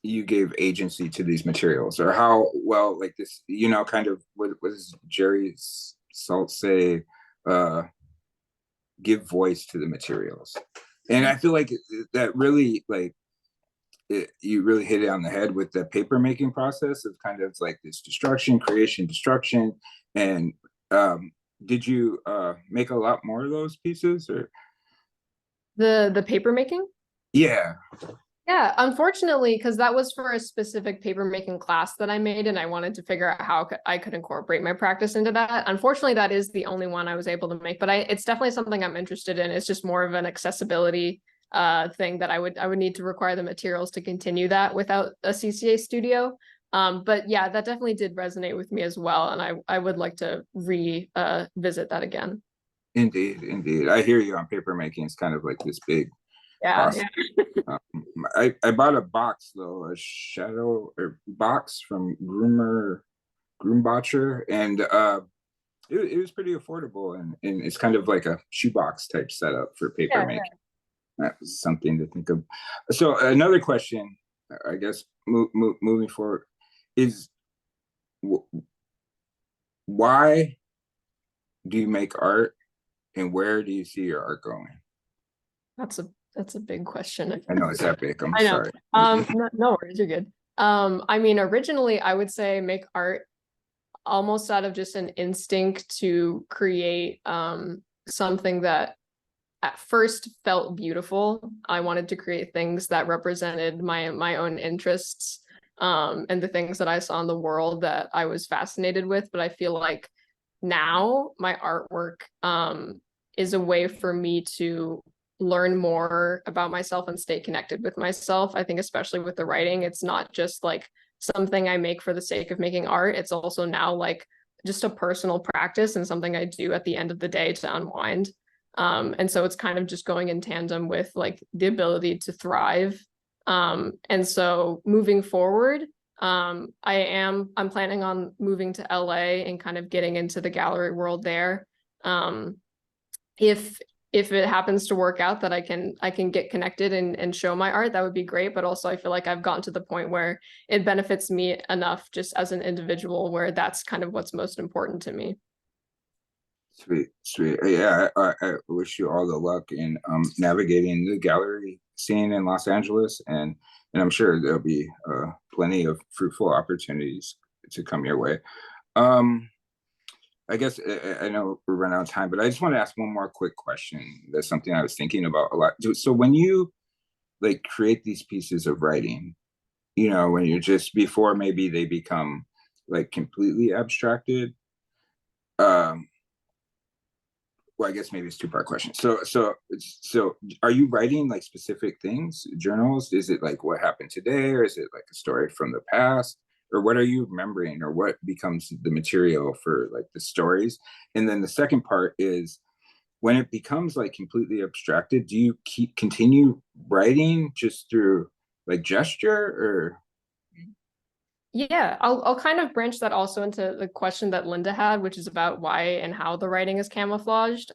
you gave agency to these materials, or how well, like this, you know, kind of what does Jerry's Salt say, give voice to the materials. And I feel like that really like you really hit it on the head with the paper making process of kind of like this destruction, creation, destruction. And did you make a lot more of those pieces, or? The paper making? Yeah. Yeah, unfortunately, because that was for a specific paper making class that I made, and I wanted to figure out how I could incorporate my practice into that. Unfortunately, that is the only one I was able to make, but it's definitely something I'm interested in. It's just more of an accessibility thing that I would need to require the materials to continue that without a CCA studio. But yeah, that definitely did resonate with me as well, and I would like to visit that again. Indeed, indeed. I hear you on paper making. It's kind of like this big Yeah, process. I bought a box though, a shadow or box from Groomer Grumbacher, and it was pretty affordable, and it's kind of like a shoebox type setup for paper making. That was something to think of. So another question, I guess, moving forward, is why do you make art, and where do you see your art going? That's a big question. I know it's epic. I'm I know. sorry. No worries, you're good. I mean, originally I would say make art almost out of just an instinct to create something that at first felt beautiful. I wanted to create things that represented my own interests and the things that I saw in the world that I was fascinated with. But I feel like now my artwork is a way for me to learn more about myself and stay connected with myself. I think especially with the writing, it's not just like something I make for the sake of making art. It's also now like just a personal practice and something I do at the end of the day to unwind. And so it's kind of just going in tandem with like the ability to thrive. And so moving forward, I'm planning on moving to LA and kind of getting into the gallery world there. If it happens to work out that I can get connected and show my art, that would be great. But also I feel like I've gotten to the point where it benefits me enough just as an individual where that's kind of what's most important to me. Sweet. Yeah, I wish you all the luck in navigating the gallery scene in Los Angeles, and I'm sure there'll be plenty of fruitful opportunities to come your way. I guess I know we're running out of time, but I just want to ask one more quick question. That's something I was thinking about a lot. So when you like create these pieces of writing, you know, when you're just before maybe they become like completely abstracted, well, I guess maybe it's a two-part question. So are you writing like specific things, journals? Is it like what happened today, or is it like a story from the past? Or what are you remembering, or what becomes the material for like the stories? And then the second part is when it becomes like completely abstracted, do you continue writing just through like gesture, or? Yeah, I'll kind of branch that also into the question that Linda had, which is about why and how the writing is camouflaged.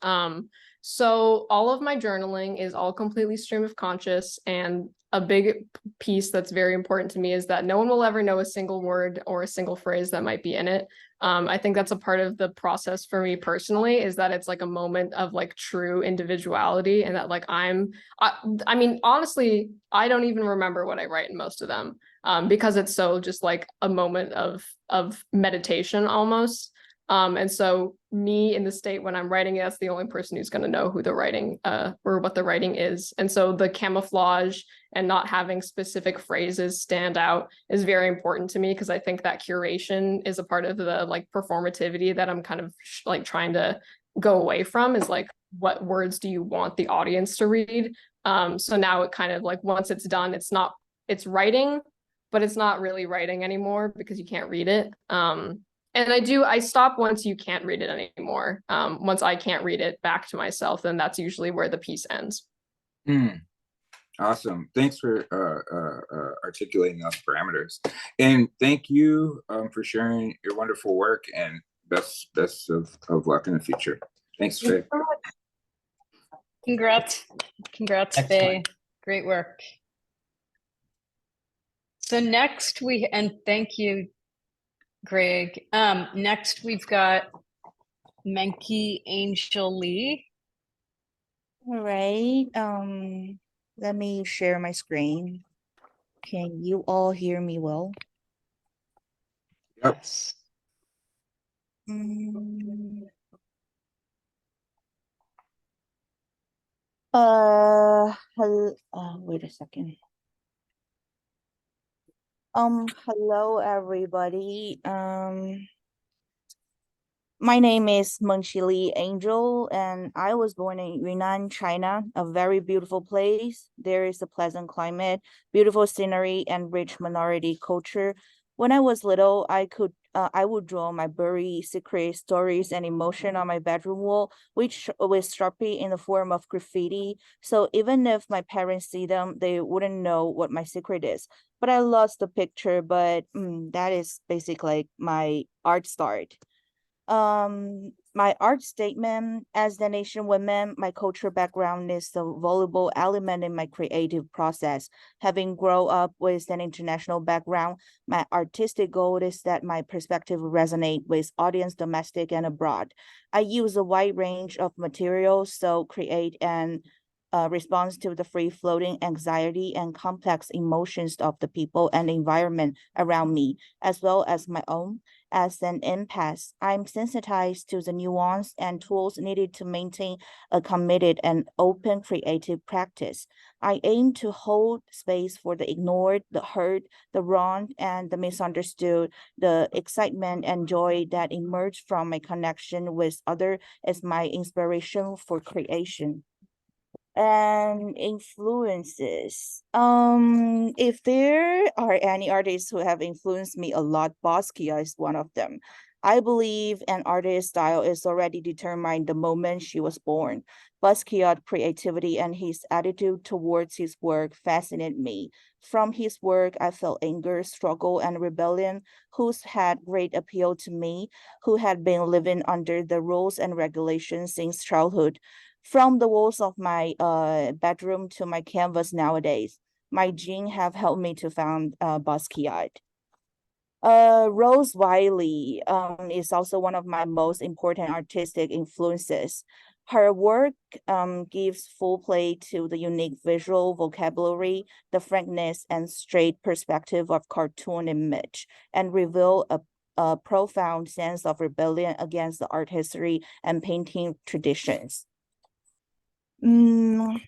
So all of my journaling is all completely stream of conscious, and a big piece that's very important to me is that no one will ever know a single word or a single phrase that might be in it. I think that's a part of the process for me personally, is that it's like a moment of like true individuality, and that like I mean, honestly, I don't even remember what I write in most of them. Because it's so just like a moment of meditation almost. And so me in the state when I'm writing it, that's the only person who's going to know who the writing or what the writing is. And so the camouflage and not having specific phrases stand out is very important to me, because I think that curation is a part of the like performativity that I'm kind of like trying to go away from, is like, what words do you want the audience to read? So now it kind of like, once it's done, it's writing, but it's not really writing anymore because you can't read it. And I stop once you can't read it anymore. Once I can't read it back to myself, then that's usually where the piece ends. Awesome. Thanks for articulating those parameters. And thank you for sharing your wonderful work, and best of luck in the future. Thanks, Faye. Congrats, Faye. Great work. So next and thank you, Greg. Next we've got Mengqi Angel Lee. All right. Let me share my screen. Can you all hear me well? Yep. Yes. Wait a second. Hello everybody. My name is Mengqi Angel, and I was born in Yunnan, China, a very beautiful place. There is a pleasant climate, beautiful scenery, and rich minority culture. When I was little, I could I would draw my buried secret stories and emotion on my bedroom wall, which with Sharpie in the form of graffiti. So even if my parents see them, they wouldn't know what my secret is. But I lost the picture, but that is basically my art start. My art statement: as the Asian woman, my cultural background is a valuable element in my creative process. Having grown up with an international background, my artistic goal is that my perspective resonate with audience domestic and abroad. I use a wide range of materials to create an response to the free-floating anxiety and complex emotions of the people and environment around me, as well as my own. As an empath, I'm sensitized to the nuance and tools needed to maintain a committed and open creative practice. I aim to hold space for the ignored, the hurt, the wronged, and the misunderstood. The excitement and joy that emerge from my connection with others is my inspiration for creation. And influences. If there are any artists who have influenced me a lot, Basquiat is one of them. I believe an artist's style is already determined the moment she was born. Basquiat's creativity and his attitude towards his work fascinate me. From his work, I felt anger, struggle, and rebellion, who's had great appeal to me, who had been living under the rules and regulations since childhood. From the walls of my bedroom to my canvas nowadays, my genes have helped me to found Basquiat. Rose Wiley is also one of my most important artistic influences. Her work gives full play to the unique visual vocabulary, the frankness and straight perspective of cartoon image, and reveal a profound sense of rebellion against the art history and painting traditions. And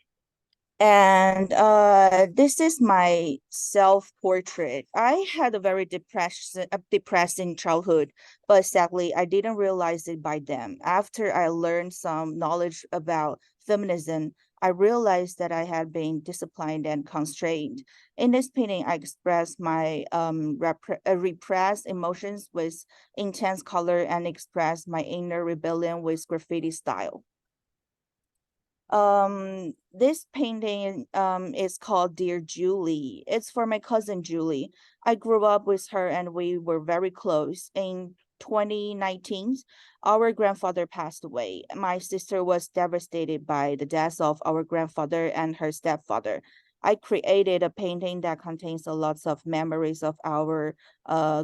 this is my self-portrait. I had a very depressing childhood, but sadly, I didn't realize it by then. After I learned some knowledge about feminism, I realized that I had been disciplined and constrained. In this painting, I express my repressed emotions with intense color and express my inner rebellion with graffiti style. This painting is called Dear Julie. It's for my cousin Julie. I grew up with her and we were very close. In 2019, our grandfather passed away. My sister was devastated by the death of our grandfather and her stepfather. I created a painting that contains a lot of memories of our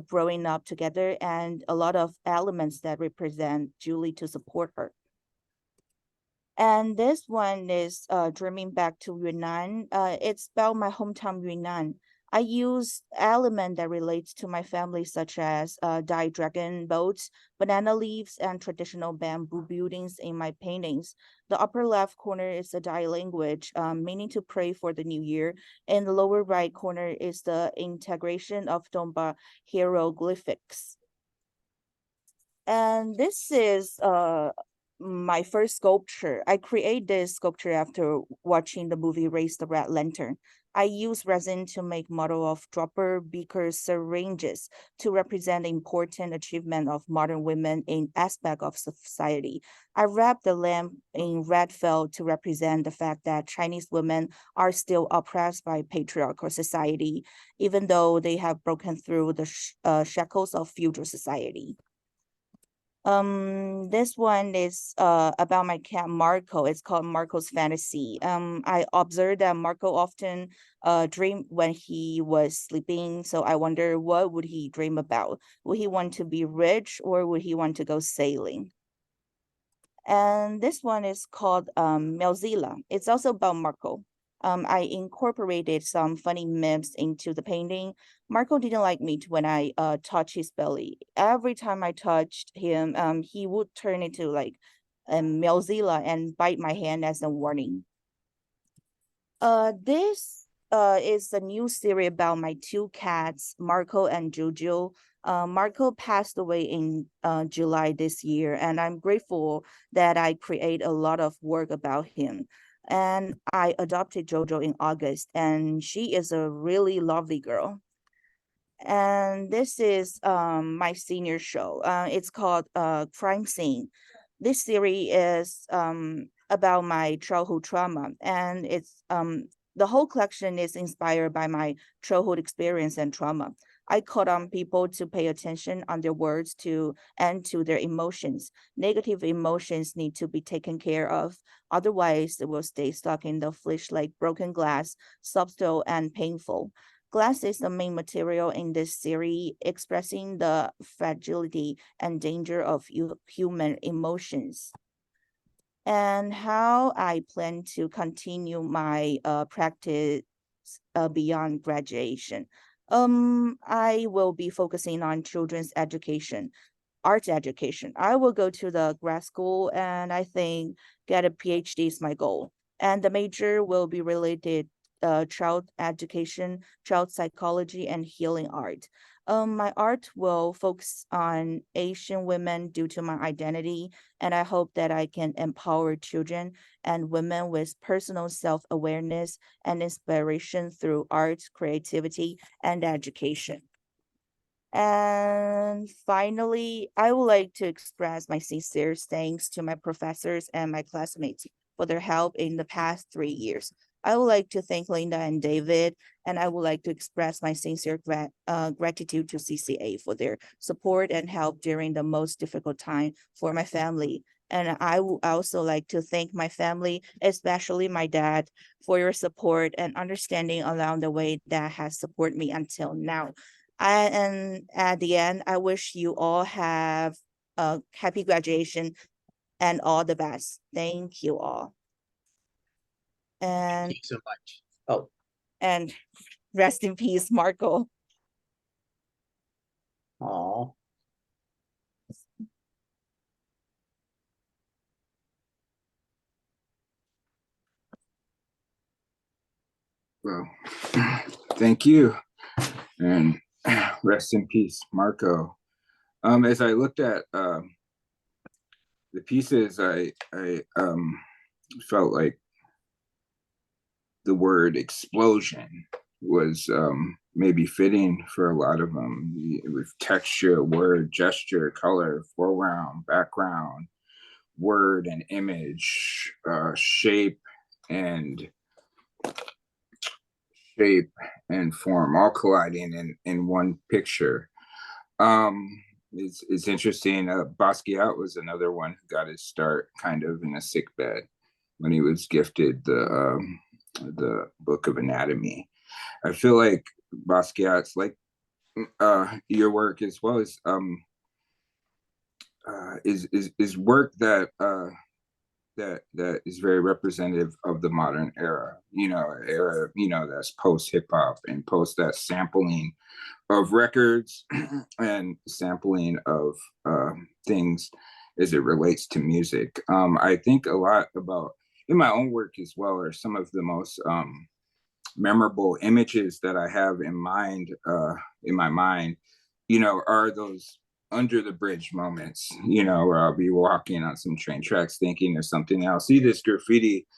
growing up together and a lot of elements that represent Julie to support her. And this one is Dreaming Back to Yunnan. It's about my hometown Yunnan. I use elements that relates to my family, such as dyed dragon boats, banana leaves, and traditional bamboo buildings in my paintings. The upper left corner is the Dai language, meaning to pray for the new year. And the lower right corner is the integration of Donba hieroglyphics. And this is my first sculpture. I create this sculpture after watching the movie Raise the Red Lantern. I use resin to make model of dropper, beakers, syringes to represent the important achievement of modern women in aspect of society. I wrap the lamp in red felt to represent the fact that Chinese women are still oppressed by patriarchal society, even though they have broken through the shackles of feudal society. This one is about my cat Marco. It's called Marco's Fantasy. I observed that Marco often dreamed when he was sleeping, so I wonder what would he dream about? Would he want to be rich or would he want to go sailing? And this one is called Melzilla. It's also about Marco. I incorporated some funny memes into the painting. Marco didn't like me when I touched his belly. Every time I touched him, he would turn into like a Melzilla and bite my hand as a warning. This is a new series about my two cats, Marco and Jojo. Marco passed away in July this year, and I'm grateful that I create a lot of work about him. And I adopted Jojo in August, and she is a really lovely girl. And this is my senior show. It's called Crime Scene. This series is about my childhood trauma, and it's the whole collection is inspired by my childhood experience and trauma. I called on people to pay attention on their words and to their emotions. Negative emotions need to be taken care of. Otherwise, they will stay stuck in the flesh like broken glass, subtle and painful. Glass is the main material in this series, expressing the fragility and danger of human emotions. And how I plan to continue my practice beyond graduation. I will be focusing on children's education, arts education. I will go to the grad school and I think get a PhD is my goal. And the major will be related child education, child psychology, and healing art. My art will focus on Asian women due to my identity, and I hope that I can empower children and women with personal self-awareness and inspiration through art, creativity, and education. And finally, I would like to express my sincere thanks to my professors and my classmates for their help in the past 3 years. I would like to thank Linda and David, and I would like to express my sincere gratitude to CCA for their support and help during the most difficult time for my family. And I would also like to thank my family, especially my dad, for your support and understanding along the way that has supported me until now. And at the end, I wish you all have a happy graduation and all the best. Thank you all. Thank And you so much. Oh, and rest in peace, Marco. aw. Well, thank you, and rest in peace, Marco. As I looked at the pieces, I felt like the word explosion was maybe fitting for a lot of them, with texture, word, gesture, color, foreground, background, word and image, shape and form, all colliding in one picture. It's interesting. Basquiat was another one who got his start kind of in a sick bed when he was gifted the book of anatomy. I feel like Basquiat's like your work as well as is work that that is very representative of the modern era, that's post hip hop and post that sampling of records and sampling of things as it relates to music. I think a lot about in my own work as well are some of the most memorable images that I have in my mind, are those under the bridge moments, where I'll be walking on some train tracks thinking of something. I'll see this graffiti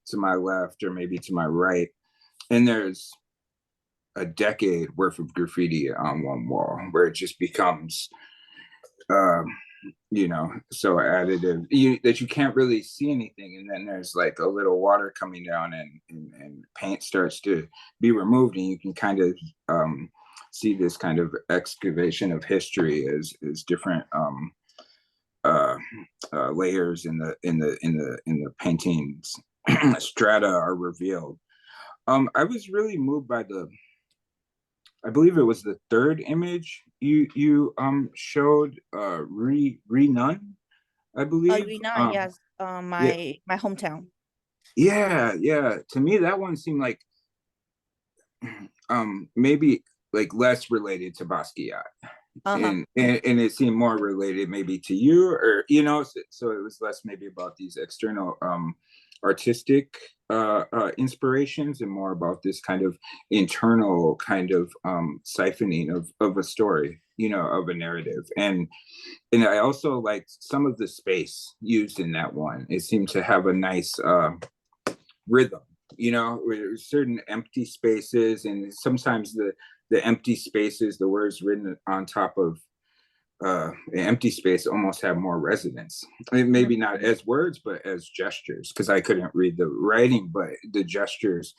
to my left or maybe to my right, and there's a decade worth of graffiti on one wall where it just becomes so additive that you can't really see anything, and then there's like a little water coming down and paint starts to be removed, and you can kind of see this kind of excavation of history as different layers in the paintings strata are revealed. I was really moved by I believe it was the third image you showed, Renun, I believe. Rina, yes, Yeah, my hometown. yeah. To me, that one seemed like maybe like less related to Basquiat, Uh-huh. and it seemed more related maybe to you, or so it was less maybe about these external artistic inspirations and more about this kind of internal kind of siphoning of a story, of a narrative. And I also liked some of the space used in that one. It seemed to have a nice rhythm, where there's certain empty spaces, and sometimes the empty spaces, the words written on top of an empty space almost have more resonance. Maybe not as words, but as gestures, because I couldn't read the writing, but the gestures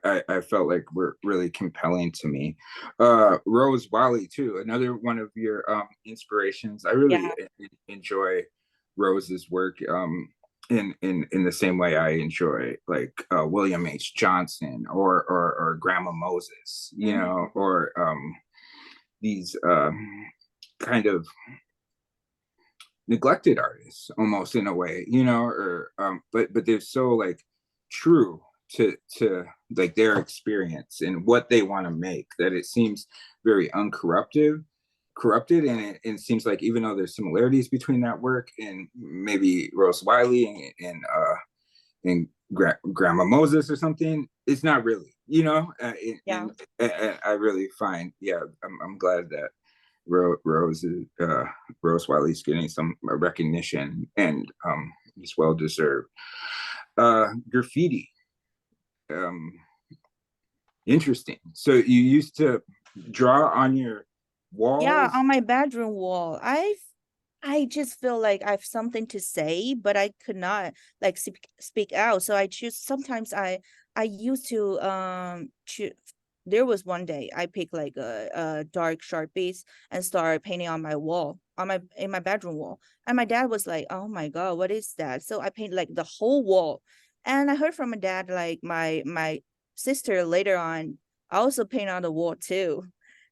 I felt like were really compelling to me. Rose Wally too, another one of your inspirations. I really enjoy Rose's work in the same way I enjoy like William H. Johnson or Grandma Moses, you know, or these kind of neglected artists almost in a way, you know, or but they're so like true to like their experience and what they want to make, that it seems very corrupted, and it seems like even though there's similarities between that work and maybe Rose Wiley and Grandma Moses or something, it's not really, you know. And I really find, I'm glad that Rose Wiley's getting some recognition, and it's well deserved. Graffiti, interesting. So you used to draw on your walls? Yeah, on my bedroom wall. I just feel like I have something to say, but I could not like speak out. So I choose, sometimes I used to there was one day I picked like a dark Sharpies and started painting on my wall, in my bedroom wall. And my dad was like, "Oh my God, what is that?" So I painted like the whole wall. And I heard from my dad, like my sister later on also paint on the wall too.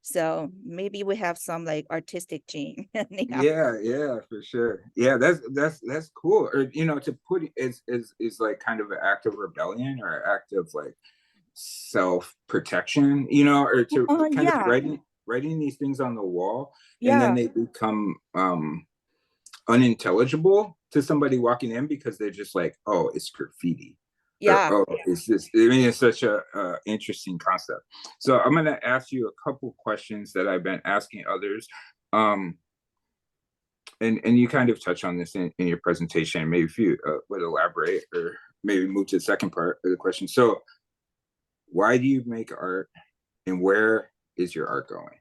So maybe we have some like artistic gene. Yeah, for sure. Yeah, that's cool. Or, you know, to put it is like kind of an act of rebellion or an act of like self-protection, you know, or to kind of writing these things on the wall, and then they become unintelligible to somebody walking in because they're just like, oh, it's graffiti. Or, oh, it's this. I mean, it's such a interesting concept. So I'm going to ask you a couple questions that I've been asking others, and you kind of touch on this in your presentation. Maybe if you would elaborate, or maybe move to the second part of the question. So, why do you make art, and where is your art going?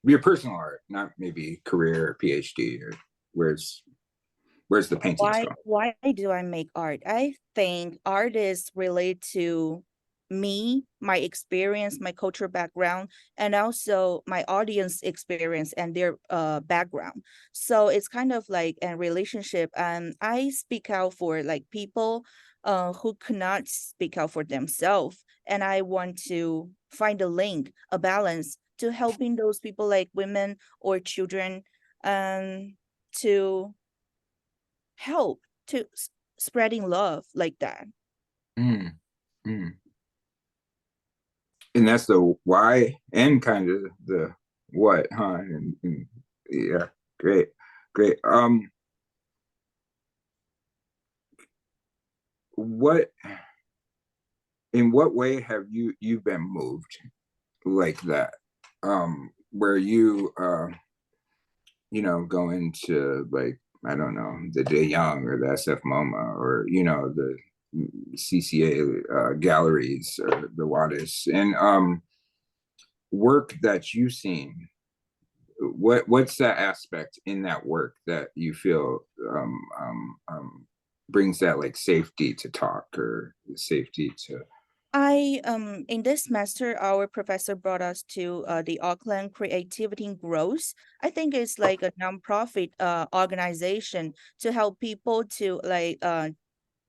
Your personal art, not maybe career or PhD, or where's the paintings going? Why do I make art? I think art is related to me, my experience, my cultural background, and also my audience experience and their background. So it's kind of like a relationship. And I speak out for like people who cannot speak out for themselves. And I want to find a link, a balance to helping those people like women or children to help to spreading love like that. Mm, mm. And that's the why and kind of the what, huh? And yeah, great. What, in what way have you been moved like that? Where you you know, go into like, I don't know, the De Young or the SF MoMA, or, you know, the CCA galleries or the Wattis, and work that you've seen. What's that aspect in that work that you feel brings that like safety to talk, or safety to? In this semester, our professor brought us to the Auckland Creativity and Growth. I think it's like a nonprofit organization to help people to like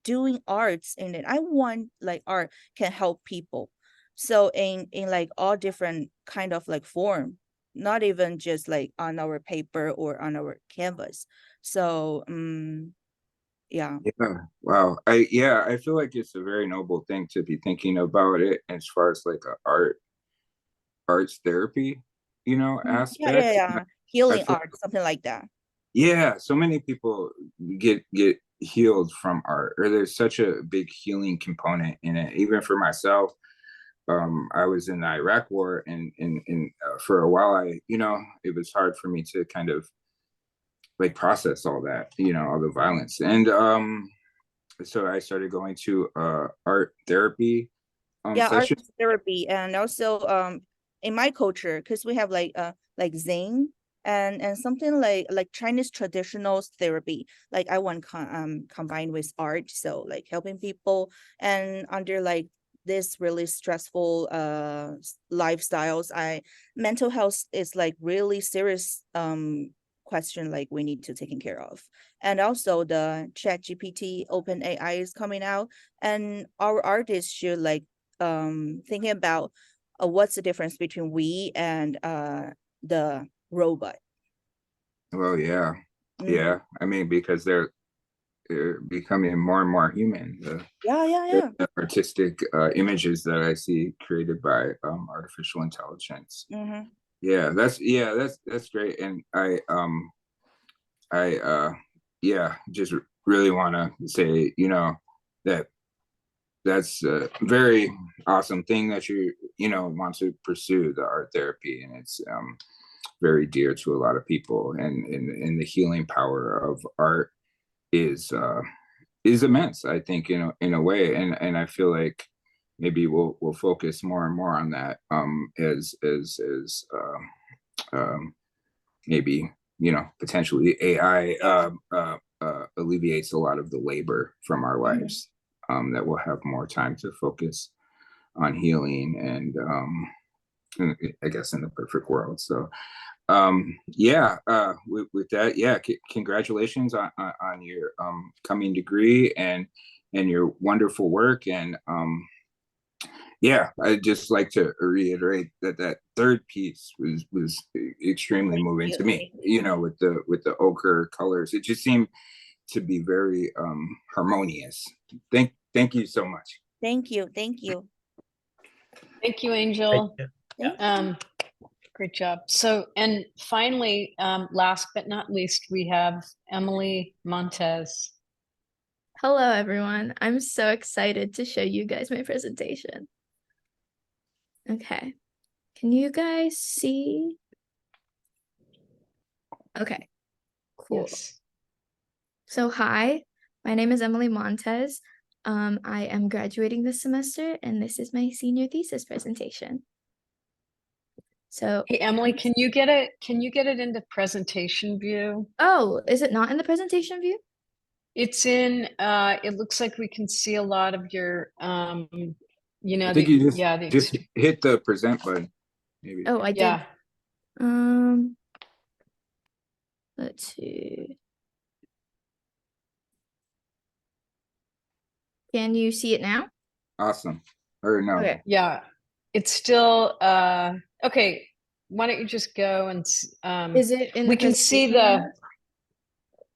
doing arts in it. I want like art can help people. So in like all different kind of like form, not even just like on our paper or on our canvas. So yeah. Wow. I feel like it's a very noble thing to be thinking about it as far as like a arts therapy, you know, aspect. Healing art, something like that. Yeah, so many people get healed from art, or there's such a big healing component in it. Even for myself, I was in the Iraq war, and for a while, it was hard for me to kind of like process all that, you know, all the violence. And so I started going to art therapy Yeah, art session? therapy, and also in my culture, because we have like Zen and something like Chinese traditional therapy. Like I want combined with art, so like helping people and under like this really stressful lifestyles. Mental health is like really serious question like we need to taking care of. And also the Chat GPT Open AI is coming out, and our artists should like thinking about what's the difference between we and the robot. Well, yeah, Mhm. yeah. I mean, because they're becoming more and more human. Yeah. The artistic images that I see created by artificial intelligence. Mm-hmm. That's great. And I yeah, just really want to say, that that's a very awesome thing that you want to pursue the art therapy, and it's very dear to a lot of people, and the healing power of art is immense, I think, in a way, and I feel like maybe we'll focus more and more on that as maybe potentially AI alleviates a lot of the labor from our lives, that we'll have more time to focus on healing, and I guess in the perfect world. So with that, congratulations on your coming degree and your wonderful work. And I'd just like to reiterate that third piece was extremely moving to me, with the ochre colors. It just seemed to be very harmonious. Thank you so much. Thank you. Thank you, Thank Angel. you. Great job. So, and finally, last but not least, we have Emily Montes. Hello, everyone. I'm so excited to show you guys my presentation. Okay. Can you guys see? Okay, cool. Yes. So, hi, my name is Emily Montes. I am graduating this semester, and this is my senior thesis presentation. So, Hey, Emily, can you get it into presentation view? oh, is it not in the presentation view? It's in, it looks like we can see a lot of your, I think you just hit the present button, maybe. Oh, I did. Yeah. Let's see. Can you see it now? Awesome. Or no. Okay. Yeah. It's still, okay. Why don't you just go and, Is it in we the can see presentation?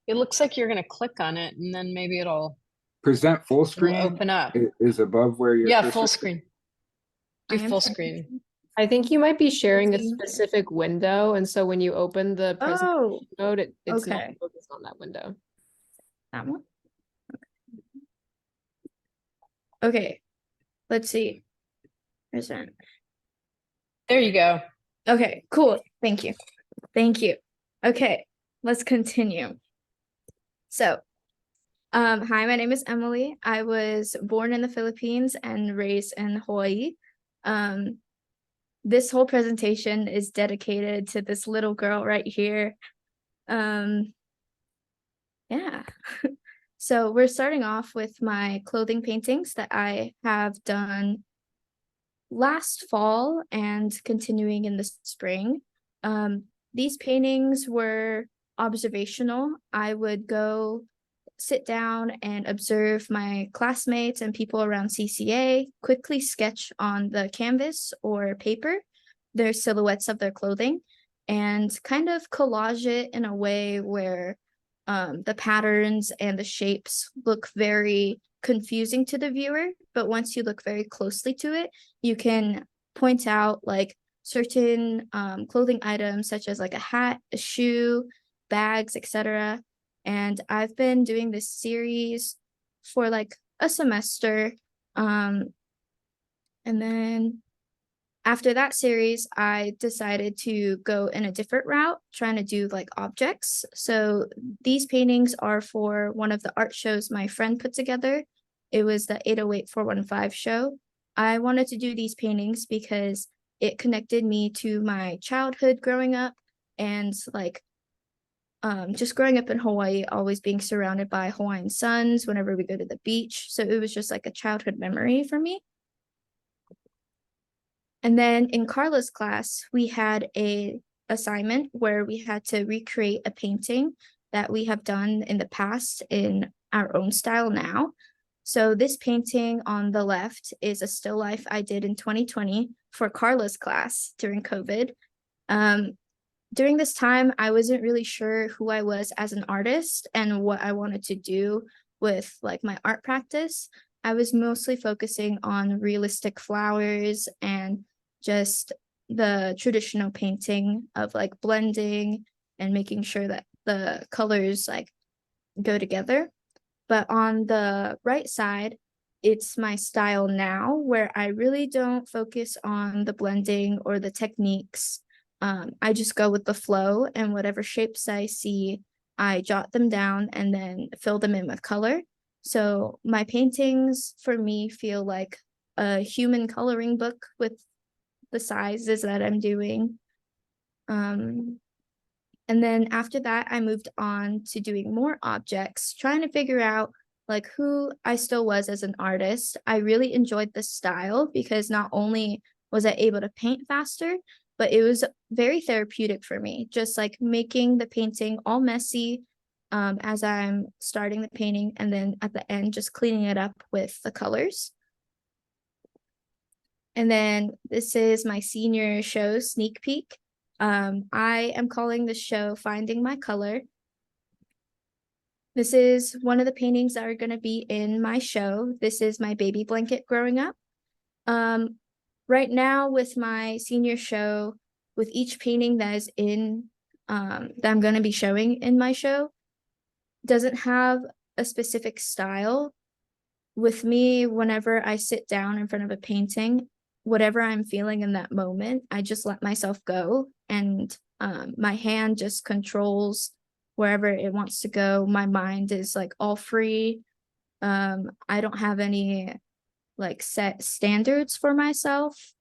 it looks like you're going to click on it and then maybe it'll Present full screen open up. is above where your Yeah, cursor full is. screen. I Do am full trying to- screen. I think you might be sharing a Okay. specific window, and so when you open the presentation Oh, mode, it's not okay. focused on that window. That one? Okay. Let's see. Present. There you go. Okay, cool. Thank you. Thank you. Okay, let's continue. So, hi, my name is Emily. I was born in the Philippines and raised in Hawaii. This whole presentation is dedicated to this little girl right here. Yeah. So we're starting off with my clothing paintings that I have done last fall and continuing in the spring. These paintings were observational. I would go sit down and observe my classmates and people around CCA, quickly sketch on the canvas or paper their silhouettes of their clothing, and kind of collage it in a way where the patterns and the shapes look very confusing to the viewer, but once you look very closely to it, you can point out like certain clothing items such as like a hat, a shoe, bags, etc. And I've been doing this series for like a semester. And then after that series, I decided to go in a different route, trying to do like objects. So these paintings are for one of the art shows my friend put together. It was the 808-415 show. I wanted to do these paintings because it connected me to my childhood growing up and like just growing up in Hawaii, always being surrounded by Hawaiian suns whenever we go to the beach. So it was just like a childhood memory for me. And then in Carla's class, we had a assignment where we had to recreate a painting that we have done in the past in our own style now. So this painting on the left is a still life I did in 2020 for Carla's class during COVID. During this time, I wasn't really sure who I was as an artist and what I wanted to do with like my art practice. I was mostly focusing on realistic flowers and just the traditional painting of like blending and making sure that the colors like go together. But on the right side, it's my style now, where I really don't focus on the blending or the techniques. I just go with the flow, and whatever shapes I see, I jot them down and then fill them in with color. So my paintings for me feel like a human coloring book with the sizes that I'm doing. And then after that, I moved on to doing more objects, trying to figure out like who I still was as an artist. I really enjoyed the style because not only was I able to paint faster, but it was very therapeutic for me, just like making the painting all messy as I'm starting the painting, and then at the end, just cleaning it up with the colors. And then this is my senior show sneak peek. I am calling the show Finding My Color. This is one of the paintings that are going to be in my show. This is my baby blanket growing up. Right now with my senior show, with each painting that is in, that I'm going to be showing in my show, doesn't have a specific style. With me, whenever I sit down in front of a painting, whatever I'm feeling in that moment, I just let myself go, and my hand just controls wherever it wants to go. My mind is like all free. I don't have any like set standards for myself.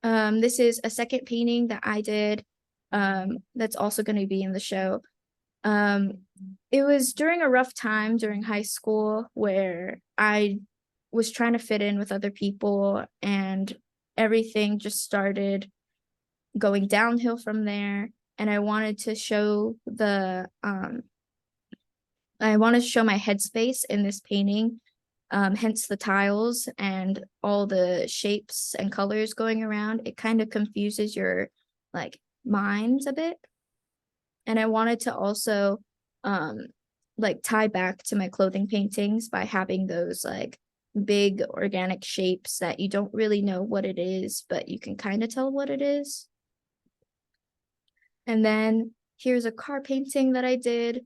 This is a second painting that I did that's also going to be in the show. It was during a rough time during high school where I was trying to fit in with other people, and everything just started going downhill from there. And I wanted to show my headspace in this painting, hence the tiles and all the shapes and colors going around. It kind of confuses your like minds a bit. And I wanted to also like tie back to my clothing paintings by having those like big organic shapes that you don't really know what it is, but you can kind of tell what it is. And then here's a car painting that I did.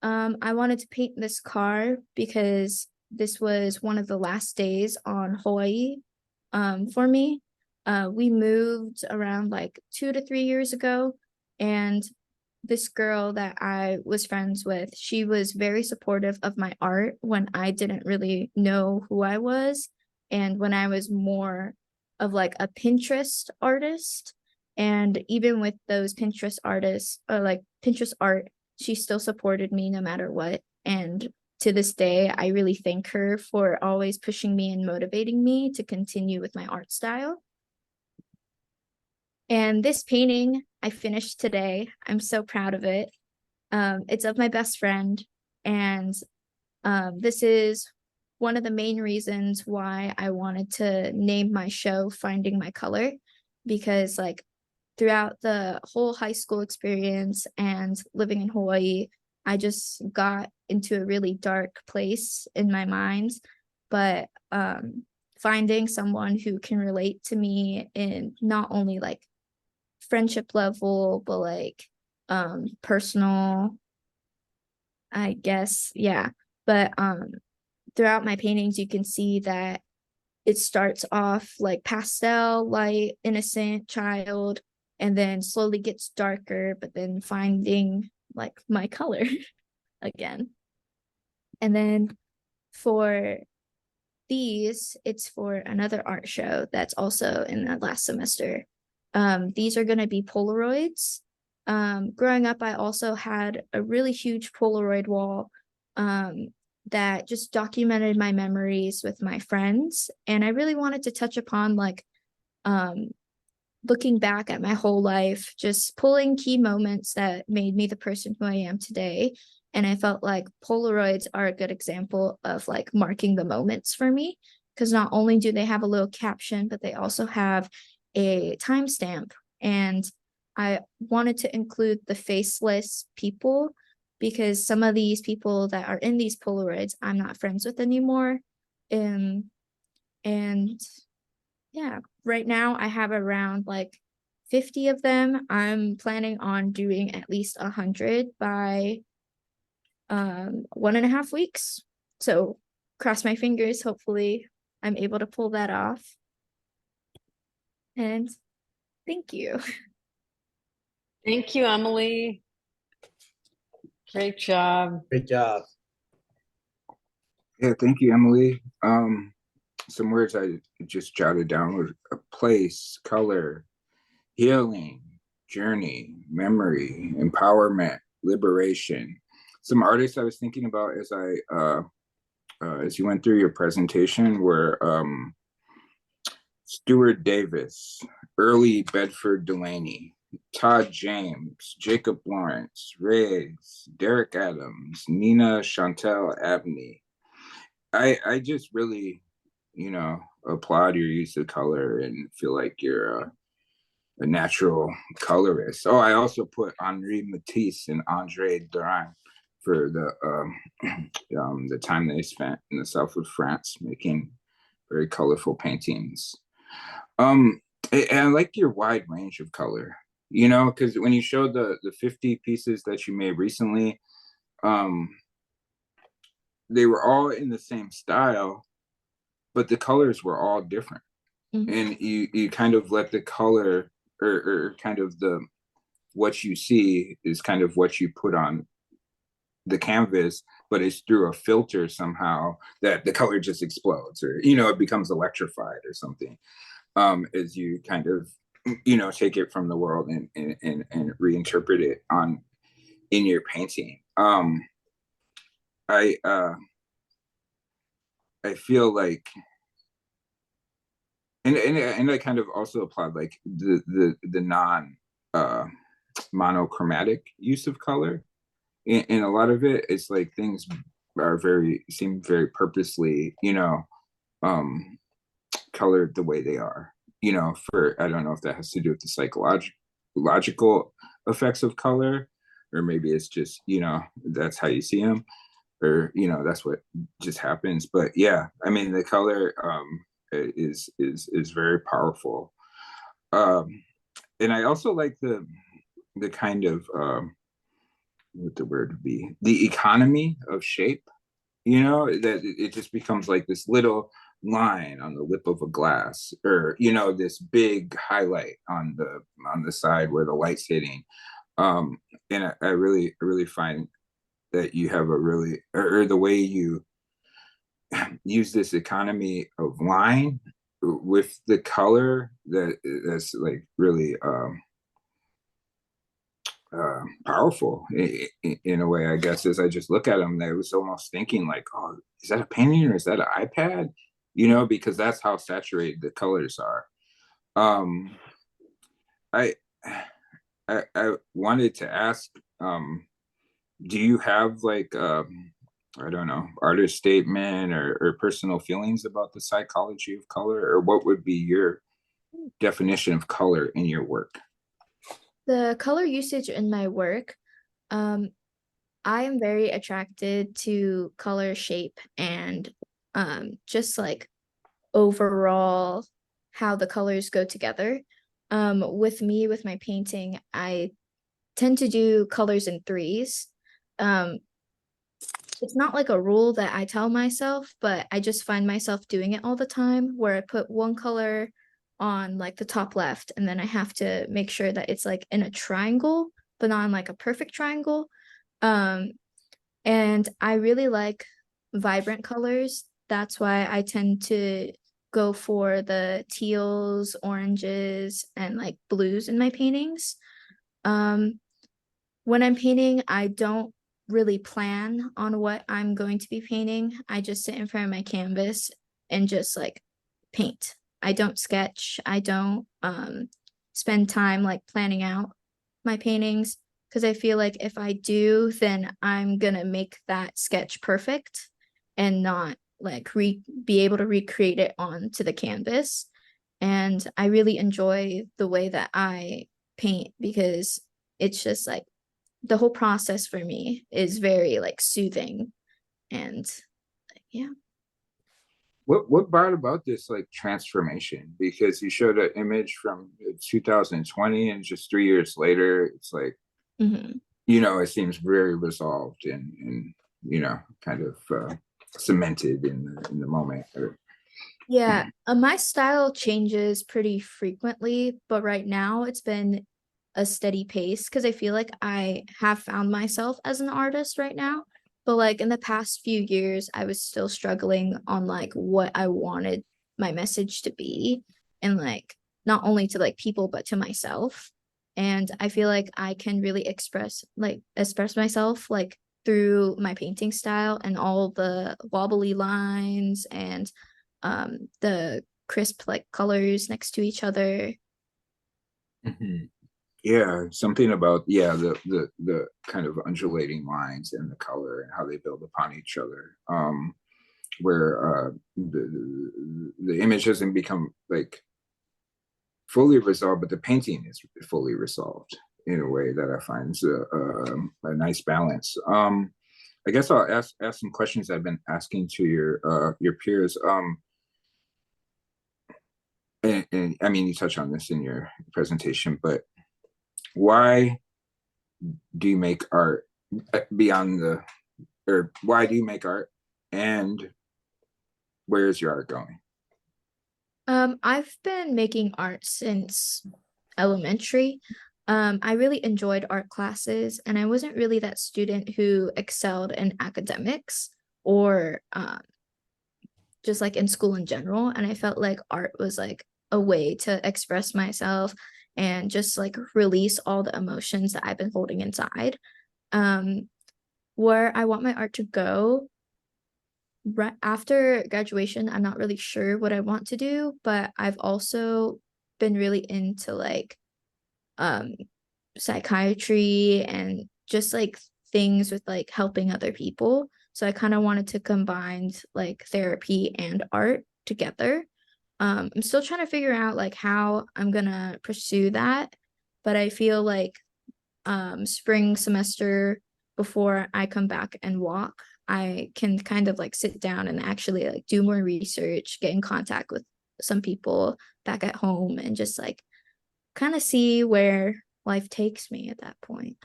I wanted to paint this car because this was one of the last days on Hawaii for me. We moved around like 2 to 3 years ago, and this girl that I was friends with, she was very supportive of my art when I didn't really know who I was, and when I was more of like a Pinterest artist. And even with those Pinterest artists or like Pinterest art, she still supported me no matter what. And to this day, I really thank her for always pushing me and motivating me to continue with my art style. And this painting I finished today. I'm so proud of it. It's of my best friend. And this is one of the main reasons why I wanted to name my show Finding My Color, because like throughout the whole high school experience and living in Hawaii, I just got into a really dark place in my mind. But finding someone who can relate to me in not only like friendship level, but like personal, I guess, yeah. But throughout my paintings, you can see that it starts off like pastel, light, innocent child, and then slowly gets darker, but then finding like my color again. And then for it's for another art show that's also in the last semester. These are going to be Polaroids. Growing up, I also had a really huge Polaroid wall that just documented my memories with my friends. And I really wanted to touch upon like looking back at my whole life, just pulling key moments that made me the person who I am today. And I felt like Polaroids are a good example of like marking the moments for me, because not only do they have a little caption, but they also have a timestamp. And I wanted to include the faceless people, because some of these people that are in these Polaroids, I'm not friends with anymore. And yeah, right now I have around like 50 of them. I'm planning on doing at least 100 by 1.5 weeks. So cross my fingers, hopefully I'm able to pull that off. And thank you. Thank you, Emily. Great job. Great job. Yeah, thank you, Emily. Some words I just jotted down were a place, color, healing, journey, memory, empowerment, liberation. Some artists I was thinking about as you went through your presentation were Stuart Davis, Early Bedford Delaney, Todd James, Jacob Lawrence, Riggs, Derek Adams, Nina Chantel Abney. I just really, applaud your use of color and feel like you're a natural colorist. Oh, I also put Henri Matisse and Andre Derain for the time they spent in the south of France making very colorful paintings. And I like your wide range of color, because when you showed the 50 pieces that you made recently, they were all in the same style, but the colors were all different. Mhm. And you kind of let the color or kind of what you see is kind of what you put on the canvas, but it's through a filter somehow that the color just explodes, or it becomes electrified or something, as you kind of take it from the world and reinterpret it in your painting. I feel like, and I kind of also applaud like the non monochromatic use of color in a lot of it. It's like things seem very purposely colored the way they are, for, I don't know if that has to do with the psychological effects of color, or maybe it's just that's how you see them, or that's what just happens. But yeah, I mean, the color is very powerful. And I also like the kind of what the word would be, the economy of shape, that it just becomes like this little line on the lip of a glass, or this big highlight on the side where the light's hitting. And I really find that you have a really, or the way you use this economy of line with the color, that's like really powerful in a way, I guess. As I just look at them, I was almost thinking like, oh, is that a painting or is that an iPad? Because that's how saturated the colors are. I wanted to ask, do you have like I don't know, artist statement or personal feelings about the psychology of color, or what would be your definition of color in your work? The color usage in my work, I am very attracted to color, shape, and just like overall how the colors go together. With my painting, I tend to do colors in threes. It's not like a rule that I tell myself, but I just find myself doing it all the time, where I put one color on like the top left, and then I have to make sure that it's like in a triangle, but not in like a perfect triangle. And I really like vibrant colors. that's why I tend to go for the teals, oranges, and like blues in my paintings. When I'm painting, I don't really plan on what I'm going to be painting. I just sit in front of my canvas and just like paint. I don't sketch. I don't spend time like planning out my paintings, because I feel like if I do, then I'm gonna make that sketch perfect and not like be able to recreate it onto the canvas. And I really enjoy the way that I paint, because it's just like the whole process for me is very like soothing. And yeah. What brought about this like transformation? Because you showed an image from 2020, and just 3 years later, it's like, Mhm. you know, it seems very resolved and you know, kind of cemented in the moment. Yeah, my style changes pretty frequently, but right now it's been a steady pace because I feel like I have found myself as an artist right now. But like in the past few years, I was still struggling on like what I wanted my message to be, and like not only to like people but to myself. And I feel like I can really express myself like through my painting style and all the wobbly lines and the crisp like colors next to each other. Mhm. Yeah, something about, yeah, the kind of undulating lines and the color and how they build upon each other. Where the image doesn't become like fully resolved, but the painting is fully resolved in a way that I find is a nice balance. I guess I'll ask some questions I've been asking to your peers. And I mean, you touch on this in your presentation, but why do you make art beyond the, or why do you make art, and where is your art going? I've been making art since elementary. I really enjoyed art classes, and I wasn't really that student who excelled in academics or just like in school in general. And I felt like art was like a way to express myself and just like release all the emotions that I've been holding inside. Um, where I want my art to go right after graduation, I'm not really sure what I want to do, but I've also been really into like um psychiatry and just like things with like helping other people. So I kind of wanted to combine like therapy and art together. I'm still trying to figure out like how I'm gonna pursue that, but I feel like spring semester before I come back and walk, I can kind of like sit down and actually like do more research, get in contact with some people back at home, and just like kind of see where life takes me at that point.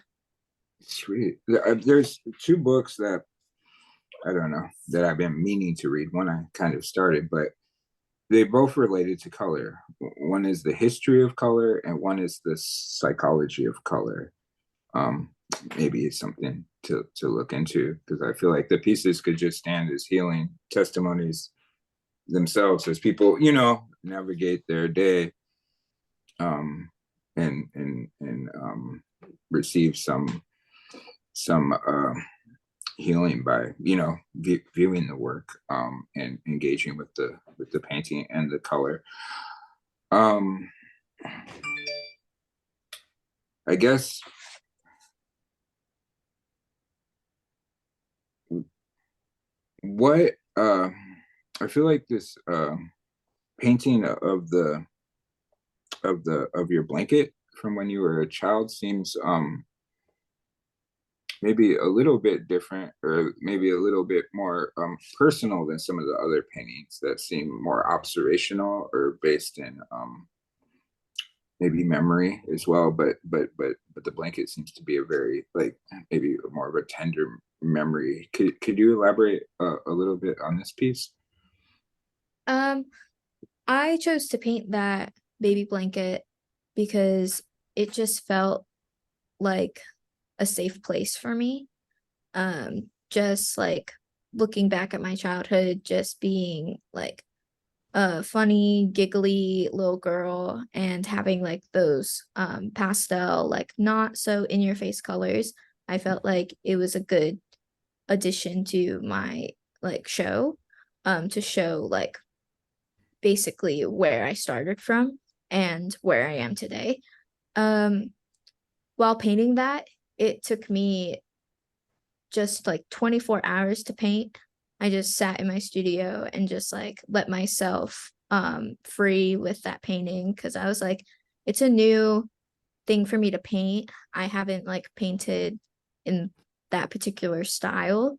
Sweet. There's two books that I don't know that I've been meaning to read. One I kind of started, but they both related to color. One is the history of color, and one is the psychology of color. Um, Maybe it's something to look into, because I feel like the pieces could just stand as healing testimonies themselves as people, you know, navigate their day, um, and receive some healing by, you know, viewing the work, and engaging with the painting and the color. I guess what I feel like this painting of your blanket from when you were a child seems maybe a little bit different, or maybe a little bit more personal than some of the other paintings that seem more observational or based in maybe memory as well. But the blanket seems to be a very like maybe more of a tender memory. Could you elaborate a little bit on this piece? Um, I chose to paint that baby blanket because it just felt like a safe place for me. Just like looking back at my childhood, just being like a funny, giggly little girl and having like those pastel, like not so in your face colors. I felt like it was a good addition to my like show, to show like basically where I started from and where I am today. While painting that, it took me just like 24 hours to paint. I just sat in my studio and just like let myself free with that painting, because I was like, it's a new thing for me to paint. I haven't like painted in that particular style.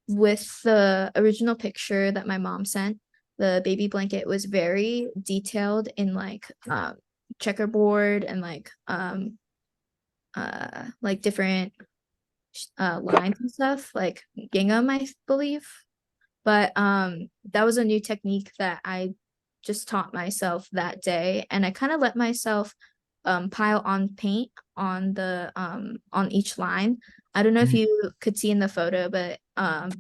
With the original picture that my mom sent, the baby blanket was very detailed in like checkerboard and like different lines and stuff, like gingham, I believe. But that was a new technique that I just taught myself that day, and I kind of let myself pile on paint on the on each line. I don't know if you could see in the photo, but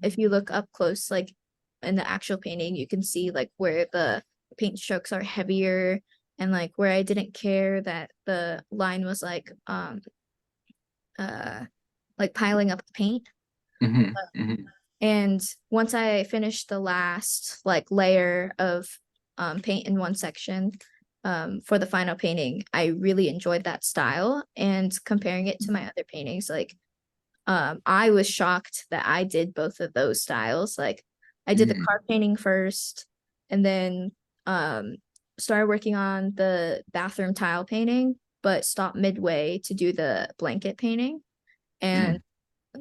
if you look up close, like in the actual painting, you can see like where the paint strokes are heavier, and like where I didn't care that the line was like piling up the paint. And once I finished the last like layer of paint in one section for the final painting, I really enjoyed that style. And comparing it to my other paintings, like I was shocked that I did both of those styles. Like I did the car painting first, and then started working on the bathroom tile painting, but stopped midway to do the blanket painting, and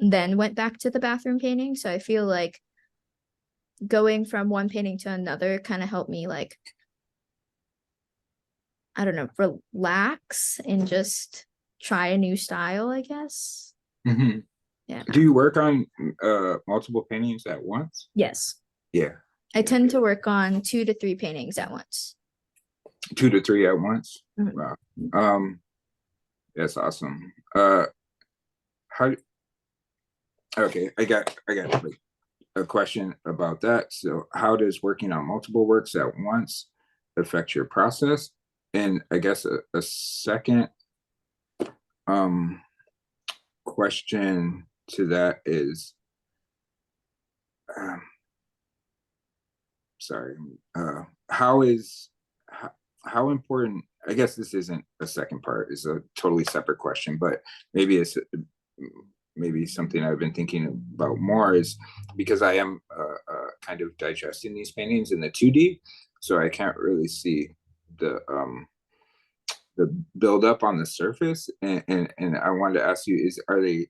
then went back to the bathroom painting. So I feel like going from one painting to another kind of helped me, like, I don't know, relax and just try a new style, I guess. Yeah. Do you work on multiple paintings at once? Yes. Yeah. I tend to work on 2 to 3 paintings at once. 2 to 3 at once? Mhm. Wow. That's awesome. Okay, I got like a question about that. So how does working on multiple works at once affect your process? And I guess a second question to that is, sorry, how important, I guess this isn't a second part, it's a totally separate question, but maybe it's maybe something I've been thinking about more, is because I am kind of digesting these paintings in the 2D, so I can't really see the build up on the surface, and I wanted to ask you, are they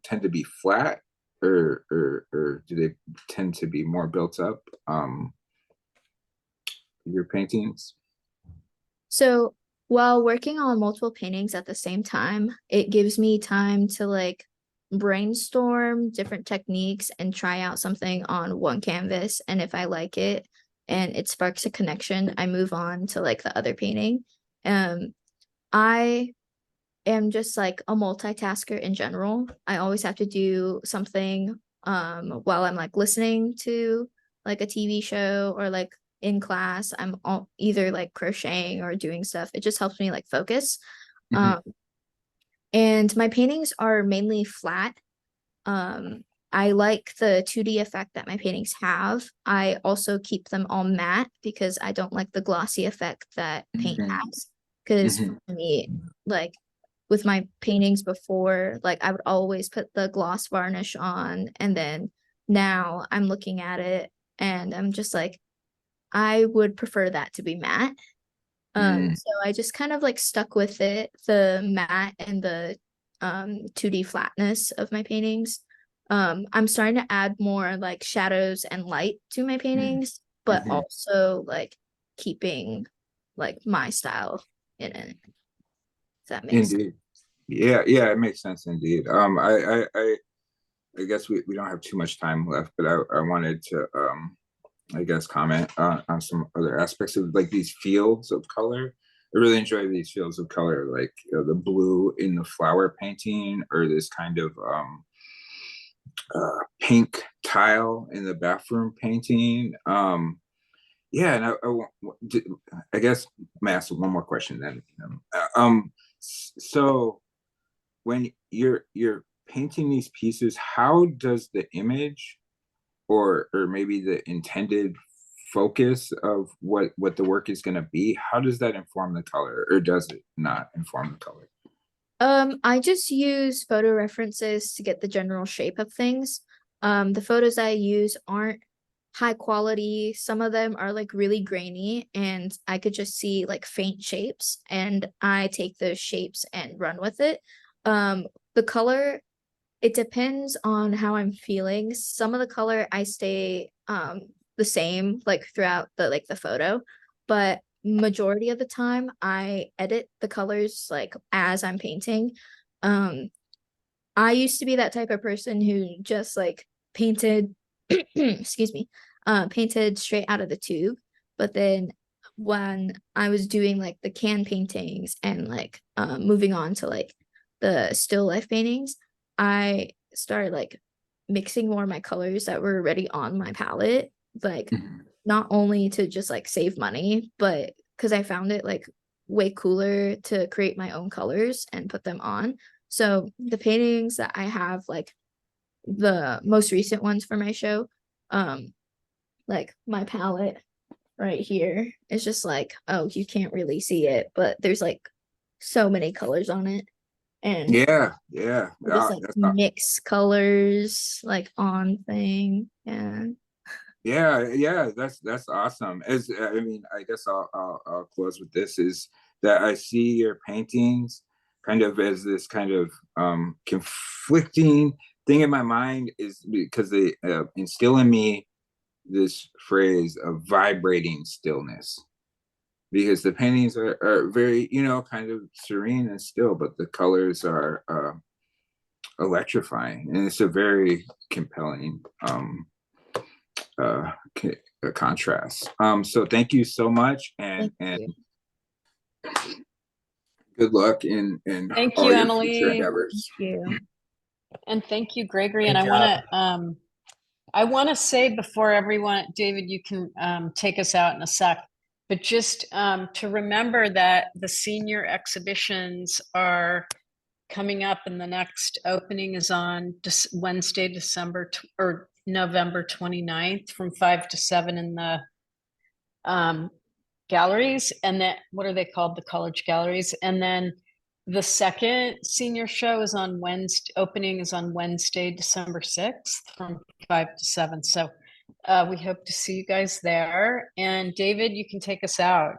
tend to be flat, or do they tend to be more built up, your paintings? So while working on multiple paintings at the same time, it gives me time to like brainstorm different techniques and try out something on one canvas. And if I like it and it sparks a connection, I move on to like the other painting. I am just like a multitasker in general. I always have to do something while I'm like listening to like a TV show, or like in class I'm either like crocheting or doing stuff. It just helps me like focus. And my paintings are mainly flat. I like the 2D effect that my paintings have. I also keep them all matte because I don't like the glossy effect that paint has. Because for me, like with my paintings before, like I would always put the gloss varnish on, and then now I'm looking at it and I'm just like, I would prefer that to be matte. So I just kind of like stuck with it, the matte and the 2D flatness of my paintings. I'm starting to add more like shadows and light to my paintings, but also like keeping like my style in it. Does that make sense? Indeed. Yeah, it makes sense indeed. I guess we don't have too much time left, but I wanted to I guess comment on some other aspects of like these fields of color. I really enjoy these fields of color, like the blue in the flower painting, or this kind of pink tile in the bathroom painting. Yeah, and I guess I'm gonna ask one more question then. So when you're painting these pieces, how does the image or maybe the intended focus of what the work is going to be, how does that inform the color, or does it not inform the color? I just use photo references to get the general shape of things. The photos I use aren't high quality. Some of them are like really grainy and I could just see like faint shapes and I take those shapes and run with it. The color, it depends on how I'm feeling. Some of the color I stay the same like throughout the photo, but majority of the time I edit the colors like as I'm painting. I used to be that type of person who just like painted excuse me, painted straight out of the tube. But then when I was doing like the can paintings and like moving on to like the still life paintings, I started like mixing more of my colors that were already on my palette, like not only to just like save money, but because I found it like way cooler to create my own colors and put them on. So the paintings that I have, like the most recent ones for my show, like my palette right here is just like, oh, you can't really see it, but there's like so many colors on it. And Yeah, just like mix colors like on thing. yeah, that's awesome. As I mean, I guess I'll close with this, is that I see your paintings kind of as this kind of conflicting thing in my mind, is because they instill in me this phrase of vibrating stillness, because the paintings are very, kind of serene and still, but the colors are electrifying, and it's a very compelling contrast. So thank you so much, and good luck in Thank all you, your Emily. future endeavors. Thank you. And thank you, Gregory. Great And job. I want to say before everyone, David, you can take us out in a sec, but just to remember that the senior exhibitions are coming up, and the next opening is on Wednesday, or November 29th from 5 to 7 in the galleries. And that, what are they called? The college galleries. And then the second senior show is on Wednesday, opening is on Wednesday, December 6th from 5 to 7. So we hope to see you guys there. And David, you can take us out.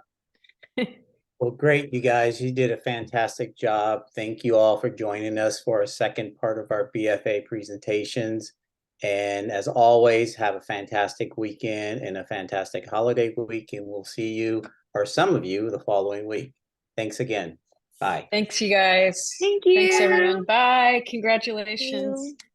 Well, great, you guys. You did a fantastic job. Thank you all for joining us for a second part of our BFA presentations. And as always, have a fantastic weekend and a fantastic holiday week. And we'll see you, or some of you, the following week. Thanks again. Bye. Thanks, you guys. Thank you. Thanks, everyone. Bye. Congratulations. Thank you.